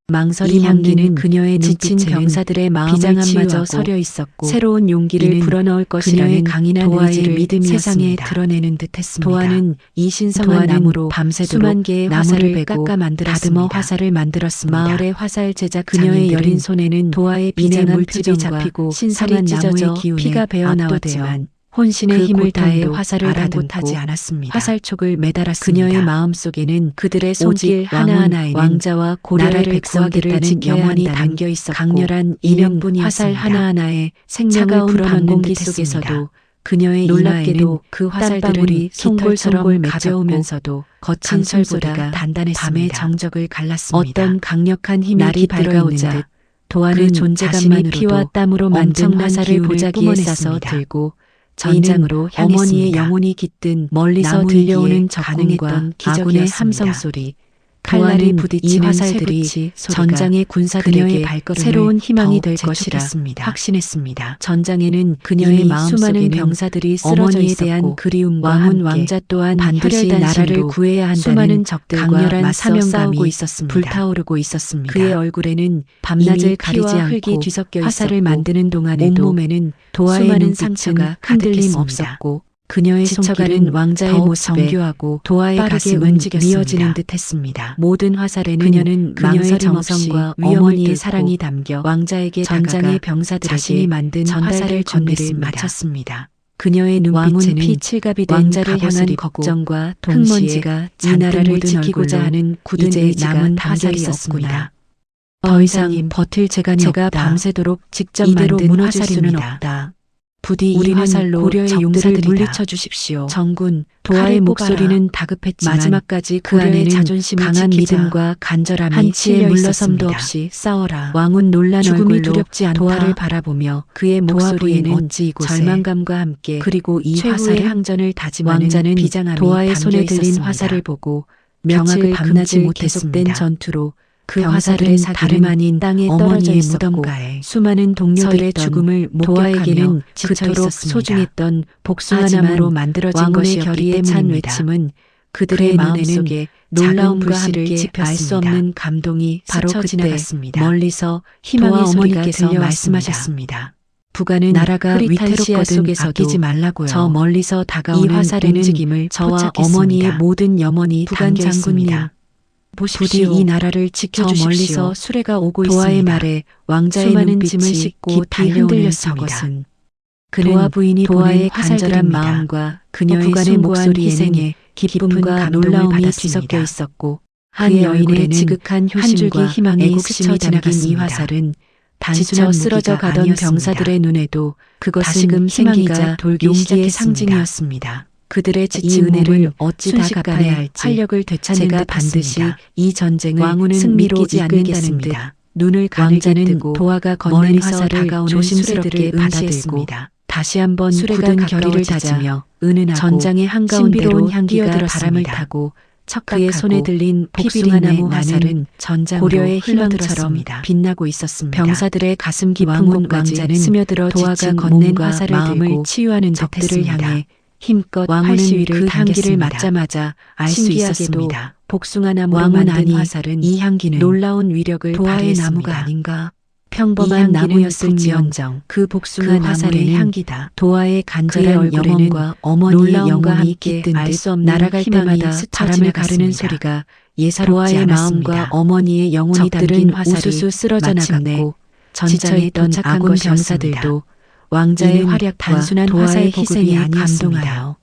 망설임 이 향기는 향기는 그녀의 지친 눈빛에는 병사들의 마음을 비장함마저 치유하고 서려 있었고 새로운 용기를 이는 불어넣을 그녀의 것이라는 강인한 도화의 의지를 믿음이었습니다. 세상에 드러내는 듯했습니다. 도화는 이 신성한 도화는 나무로 밤새도록 수만 개의 나무를 화살을 베고 깎아 만들었습니다. 다듬어 화살을 만들었습니다. 마을의 화살 제작 그녀의 그녀의 여린 여린 손에는 도화의 비장한 비장한 물집이 표정과 잡히고 신성한 살이 나무의 찢어져 기운에 피가 배어 나왔지만 압도되어 혼신의 그 힘을 다해 고통도 화살을 아랑곳하지 다듬고 않았습니다. 화살촉을 매달았습니다. 그녀의 마음속에는 그들의 오직 손길 하나하나에는 왕자와 고려의 나라를 백성들을 구하겠다는 지켜야 염원이 한다는 담겨 있었고 강렬한 이는 이명분이었습니다. 화살 하나하나에 생명을 차가운 불어넣는 밤공기 듯했습니다. 속에서도 그녀의 놀랍게도 이마에는 그 화살들이 땀방울이 송골송골 송골송골 가벼우면서도 거친 강철보다 숨소리가 단단했습니다. 밤의 정적을 갈랐습니다. 어떤 강력한 힘이 날이 깃들어 있는 밝아오자 듯 도화는 그 존재감만으로도 자신이 피와 땀으로 만든 엄청난 화살을 기운을 보자기에 싸서 뿜어냈습니다. 들고 이는 전장으로 어머니의 향했습니다. 영혼이 깃든 멀리서 나무이기에 들려오는 가능했던 적군과 아군의 기적이었습니다. 함성 소리, 칼날이 칼날이 부딪히는 부딪히는 화살들이 쇠붙이 소리가 전장의 군사들에게 그녀의 발걸음을 새로운 희망이 더욱 될 것이라 재촉했습니다. 확신했습니다. 전장에는 그녀의 이미 마음속에는 수많은 병사들이 쓰러져 어머니에 있었고 대한 그리움과 왕은 함께 왕자 또한 반드시 혈혈단신으로 나라를 구해야 한다는 수많은 적들과 강렬한 맞서 사명감이 싸우고 있었습니다. 불타오르고 있었습니다. 그의 얼굴에는 밤낮을 이미 가리지 피와 않고 흙이 뒤섞여 화살을 있었고 만드는 동안에도 온몸에는 도화의 수많은 눈빛은 상처가 흔들림 가득했습니다. 없었고 그녀의 지쳐가는 손길은 왕자의 더욱 모습에 정교하고 도화의 빠르게 가슴은 움직였습니다. 미어지는 듯했습니다. 모든 화살에는 그녀는 그녀의 망설임 없이 정성과 위험을 어머니의 뚫고 사랑이 담겨 왕자에게 전장의 다가가 병사들에게 자신이 만든 전달될 화살을 준비를 건넸습니다. 마쳤습니다. 그녀의 왕은 눈빛에는 피칠갑이 된 왕자를 갑옷을 향한 입고 걱정과 흙먼지가 동시에 이 잔뜩 나라를 묻은 지키고자 얼굴로 하는 굳은 이제 의지가 남은 담겨 화살이 있었습니다. 없구나. 더 이상 왕자님, 버틸 재간이 제가 없다. 밤새도록 직접 이대로 만든 무너질 수는 화살입니다. 없다. 부디 이 우리는 화살로 고려의 적들을 용사들이다. 물리쳐 주십시오. 정군, 도화의 도화의 목소리는 목소리는 다급했지만 마지막까지 그 안에는 고려의 자존심을 강한 지키자. 믿음과 간절함이 한치의 실려 물러섬도 있었습니다. 없이 싸워라. 왕은 놀란 죽음이 얼굴로 두렵지 않다. 도화를 바라보며 그의 도화 목소리에는 부인은 어찌 이곳에 절망감과 함께 그리고 이 최후의 화살에 항전을 다짐하는 왕자는 비장함이 도화의 손에 담겨 들린 있었습니다. 화살을 보고 며칠 명확을 밤낮이 금지 계속된 못했습니다. 전투로 그 병사들의 화살은 사기는 다름 아닌 땅에 떨어져 어머니의 있었고 무덤가에 수많은 동료들의 있던 죽음을 도화에게는 목격하며 지쳐 그토록 있었습니다. 소중했던 하지만 복숭아나무로 만들어진 왕혼의 것이었기 결의에 찬 때문입니다. 외침은 그들의 그의 마음속에 마음속에 놀라운 작은 불씨를 불씨를 알 수 지폈습니다. 없는 감동이 바로 바로 그때 그때 멀리서 희망의 도화 소리가 어머니께서 들려왔습니다. 말씀하셨습니다. 부가는 나라가 흐릿한 위태롭거든 시야 속에서도 아끼지 말라고요. 저 멀리서 다가오는 이 화살에는 움직임을 저와 포착했습니다. 어머니의 모든 염원이 부간 담겨 장군님, 있습니다. 보십시오. 부디 이 나라를 지켜주십시오. 저 멀리서 수레가 오고 도화의 있습니다. 말에 왕자의 수많은 눈빛이 짐을 싣고 깊이 달려오는 흔들렸습니다. 저것은 그는 도화 부인이 도화의 보낸 간절한 화살들입니다. 마음과 그녀의 부간의 숭고한 목소리에는 희생에 기쁨과 놀라움이 뒤섞여 있었고 한 그의 여인의 얼굴에는 지극한 한 줄기 효심과 희망이 애국심이 스쳐 담긴 이 지나갔습니다. 화살은 지쳐 단순한 쓰러져 무기가 가던 아니었습니다. 병사들의 눈에도 그것은 다시금 희망이자 생기가 돌기 용기의 시작했습니다. 상징이었습니다. 그들의 이 지친 은혜를 몸을 어찌 다 순식간에 갚아야 할지 활력을 되찾는 제가 듯했습니다. 반드시 이 전쟁을 왕후는 승리로 믿기지 이끌겠다는 듯 않는다는 눈을 가늘게 왕자는 뜨고 도화가 건넨 멀리서 화살을 다가오는 조심스럽게 수레들을 받아들고 응시했습니다. 다시 한번 수레가 굳은 결의를 가까워지자 다지며 은은하고 전장의 한가운데로 신비로운 향기가 뛰어들었습니다. 바람을 타고 그의 그의 손에 손에 들린 복숭아나무 복숭아나무 화살은 화살은 전장으로 고려의 희망처럼 희망처럼 빛나고 있었습니다. 병사들의 가슴 깊은 왕혼 곳까지 왕자는 스며들어 도화가 지친 건넨 몸과 화살을 마음을 들고 치유하는 적들을 듯했습니다. 향해 힘껏 왕후는 활시위를 그 향기를 당겼습니다. 맡자마자 알 수 신기하게도 있었습니다. 복숭아나무로 왕은 만든 아니 화살은 이 향기는 놀라운 위력을 도화의 발휘했습니다. 나무가 아닌가? 이 평범한 향기는 나무였을지언정 그 복숭아 그 화살의 나무의 향기다. 도화의 그의 간절한 얼굴에는 염원과 어머니의 놀라움과 영혼이 함께 깃든 알 듯 수 없는 날아갈 희망이 때마다 스쳐 바람을 가르는 지나갔습니다. 소리가 예사롭지 도화의 않았습니다. 마음과 어머니의 영혼이 담긴 적들은 화살이 우수수 쓰러져 마침내 나갔고 전장에 지쳐있던 도착한 아군 것이었습니다. 병사들도 왕자의 이는 활약과 단순한 도화의 화살의 희생에 희생이 감동하여 아니었습니다.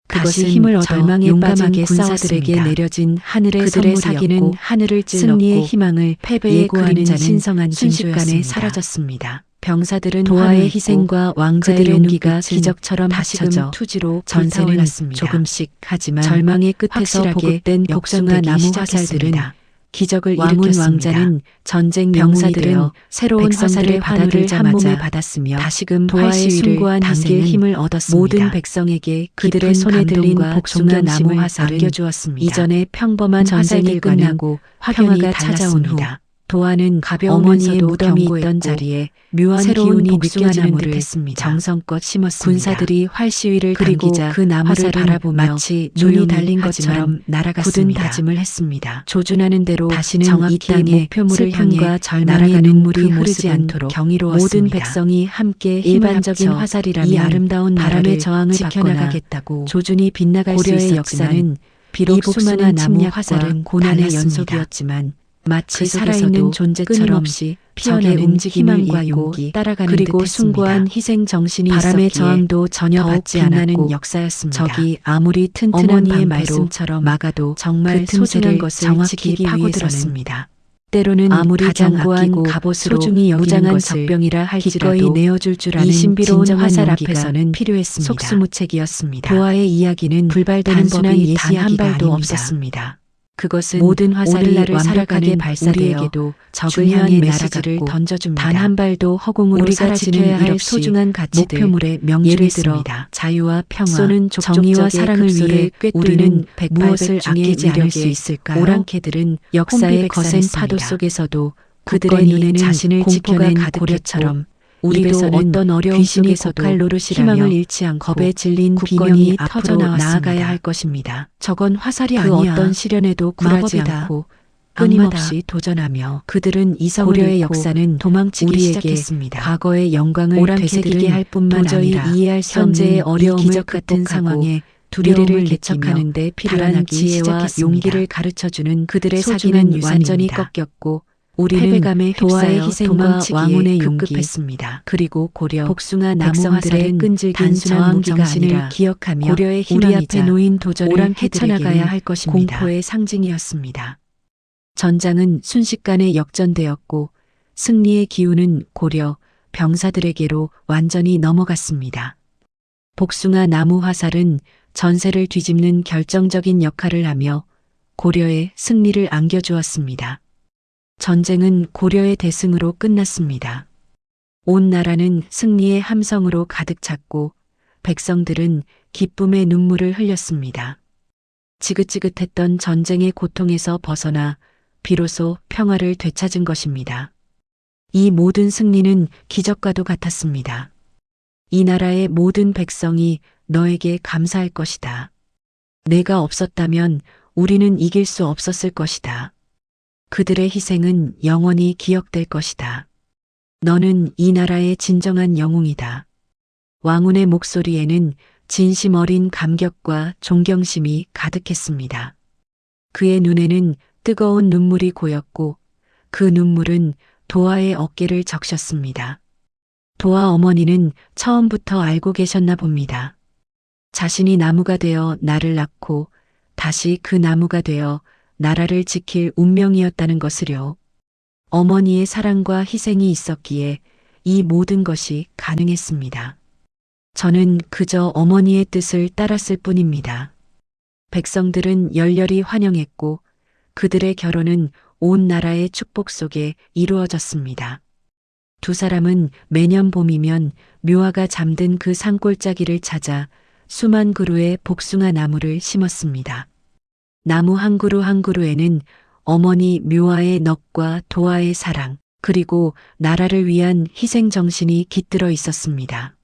그것은 다시 힘을 얻어 절망에 용감하게 빠진 군사들에게 군사들에게 내려진 하늘의 그들의 선물이었고 사기는 하늘을 승리의 찔렀고 희망을 패배의 예고하는 그림자는 신성한 순식간에 징조였습니다. 사라졌습니다. 병사들은 도화의 도화의 희생과 희생과 왕자의 그들의 용기가 눈빛은 기적처럼 다시금 합쳐져 투지로 전세는 불타올랐습니다. 조금씩 하지만 절망의 끝에서 확실하게 보급된 복숭아 역전되기 나무 시작했습니다. 화살들은 기적을 왕은 일으켰습니다. 왕자는 전쟁 병사들은 병사들은 새로운 백성들의 화살을 환호를 한 몸에 받아들자마자 받았으며 다시금 도화의 도화의 숭고한 숭고한 당길 희생은 힘을 얻었습니다. 모든 백성에게 그들의 깊은 손에 들린 감동과 복숭아 나무 존경심을 화살은 안겨주었습니다. 이전의 평범한 전쟁이 화살들과는 끝나고 화평이 평화가 찾아온 후 찾아온 도화는 가벼우면서도 어머니의 무덤이 있던 견고했고 자리에 묘한 새로운 기운이 복숭아 느껴지는 나무를 듯했습니다. 정성껏 심었습니다. 군사들이 활시위를 그리고 당기자 그 나무를 화살은 바라보며 마치 눈이 눈이 달린 달린 것처럼 것처럼 날아갔습니다. 굳은 다짐을 했습니다. 조준하는 대로 다시는 정확히 이 땅에 목표물을 슬픔과 향해 절망의 날아가는 눈물이 그 흐르지 모습은 않도록 경이로웠습니다. 모든 백성이 함께 힘을 일반적인 합쳐 화살이라면 이 아름다운 바람의 나라를 저항을 지켜나가겠다고 조준이 빗나갈 수 고려의 있었지만 역사는 비록 이 복숭아 수많은 나무 침략과 화살은 고난의 달랐습니다. 연속이었지만 마치 그 살아있는 속에서도 존재처럼 끊임없이 적의 피어나는 움직임을 희망과 잃고 용기 따라가는 그리고 듯했습니다. 숭고한 희생 정신이 바람의 있었기에 저항도 전혀 더욱 받지 빛나는 않았고 역사였습니다. 적이 아무리 튼튼한 어머니의 방패로 말씀처럼 막아도 정말 그 소중한 틈새를 것을 정확히 지키기 파고들었습니다. 때로는 아무리 가장 견고한 아끼고 갑옷으로 소중히 여기는 무장한 것을 적병이라 기꺼이 할지라도 내어줄 줄 아는 이 신비로운 진정한 화살 용기가 앞에서는 필요했습니다. 속수무책이었습니다. 도화의 이야기는 불발되는 단순한 법이 예시 단 한 이야기가 발도 아닙니다. 없었습니다. 그것은 모든 화살이 오늘날을 완벽하게 살아가는 발사되어 우리에게도 적을 중요한 향해 메시지를 날아갔고 던져줍니다. 단 한 발도 허공으로 우리가 사라지는 지켜야 일 할 없이 소중한 가치들, 목표물에 예를 명중했습니다. 들어 자유와 평화, 쏘는 정의와 족족적의 사랑을 흡수를 위해 꿰뚫는 우리는 무엇을 백발백중의 아끼지 않을 수 위력에 있을까요? 오랑캐들은 역사의 거센 혼비백산했습니다. 파도 속에서도 그들의 굳건히 눈에는 자신을 공포가 지켜낸 가득했고 고려처럼 우리도 입에서는 어떤 어려움 귀신이 속에서도 곡할 노릇이라며 희망을 잃지 않고 겁에 질린 굳건히 비명이 앞으로 터져 나왔습니다. 나아가야 할 것입니다. 저건 화살이 그 아니야. 어떤 시련에도 굴하지 마법이다. 않고 악마다. 끊임없이 도전하며 그들은 이성을 고려의 잃고 역사는 도망치기 우리에게 시작했습니다. 과거의 영광을 오랑캐들은 되새기게 할 뿐만 도저히 아니라 이해할 수 현재의 없는 어려움을 기적 같은 극복하고 상황에 두려움을 미래를 개척하는 데 필요한 달아나기 지혜와 시작했습니다. 용기를 가르쳐주는 그들의 소중한 사기는 완전히 유산입니다. 꺾였고 우리는 패배감에 도화의 휩싸여 희생과 도망치기에 왕혼의 용기, 급급했습니다. 그리고 고려 복숭아 나무 백성들의 화살은 끈질긴 단순한 저항 무기가 정신을 아니라 기억하며 고려의 우리 희망이자 앞에 놓인 도전을 오랑캐들에게는 헤쳐나가야 할 것입니다. 공포의 상징이었습니다. 전장은 순식간에 역전되었고 승리의 기운은 고려 병사들에게로 완전히 넘어갔습니다. 복숭아 나무 화살은 전세를 뒤집는 결정적인 역할을 하며 고려의 승리를 안겨주었습니다. 전쟁은 고려의 대승으로 끝났습니다. 온 나라는 승리의 함성으로 가득 찼고 백성들은 기쁨의 눈물을 흘렸습니다. 지긋지긋했던 전쟁의 고통에서 벗어나 비로소 평화를 되찾은 것입니다. 이 모든 승리는 기적과도 같았습니다. 이 나라의 모든 백성이 너에게 감사할 것이다. 내가 없었다면 우리는 이길 수 없었을 것이다. 그들의 희생은 영원히 기억될 것이다. 너는 이 나라의 진정한 영웅이다. 왕훈의 목소리에는 진심 어린 감격과 존경심이 가득했습니다. 그의 눈에는 뜨거운 눈물이 고였고 그 눈물은 도아의 어깨를 적셨습니다. 도아 어머니는 처음부터 알고 계셨나 봅니다. 자신이 나무가 되어 나를 낳고 다시 그 나무가 되어 나라를 지킬 운명이었다는 것을요. 어머니의 사랑과 희생이 있었기에 이 모든 것이 가능했습니다. 저는 그저 어머니의 뜻을 따랐을 뿐입니다. 백성들은 열렬히 환영했고 그들의 결혼은 온 나라의 축복 속에 이루어졌습니다. 두 사람은 매년 봄이면 묘화가 잠든 그 산골짜기를 찾아 수만 그루의 복숭아 나무를 심었습니다. 나무 한 그루 한 그루에는 어머니 묘화의 넋과 도아의 사랑, 그리고 나라를 위한 희생 정신이 깃들어 있었습니다.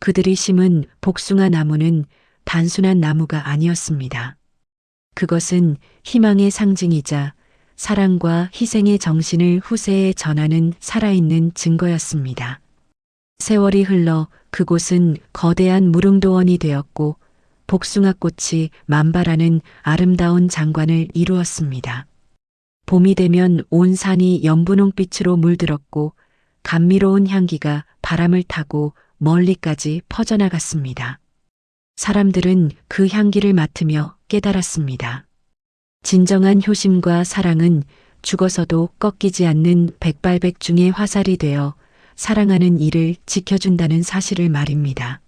그들이 심은 복숭아 나무는 단순한 나무가 아니었습니다. 그것은 희망의 상징이자 사랑과 희생의 정신을 후세에 전하는 살아있는 증거였습니다. 세월이 흘러 그곳은 거대한 무릉도원이 되었고 복숭아꽃이 만발하는 아름다운 장관을 이루었습니다. 봄이 되면 온 산이 연분홍빛으로 물들었고 감미로운 향기가 바람을 타고 멀리까지 퍼져나갔습니다. 사람들은 그 향기를 맡으며 깨달았습니다. 진정한 효심과 사랑은 죽어서도 꺾이지 않는 백발백중의 화살이 되어 사랑하는 이를 지켜준다는 사실을 말입니다.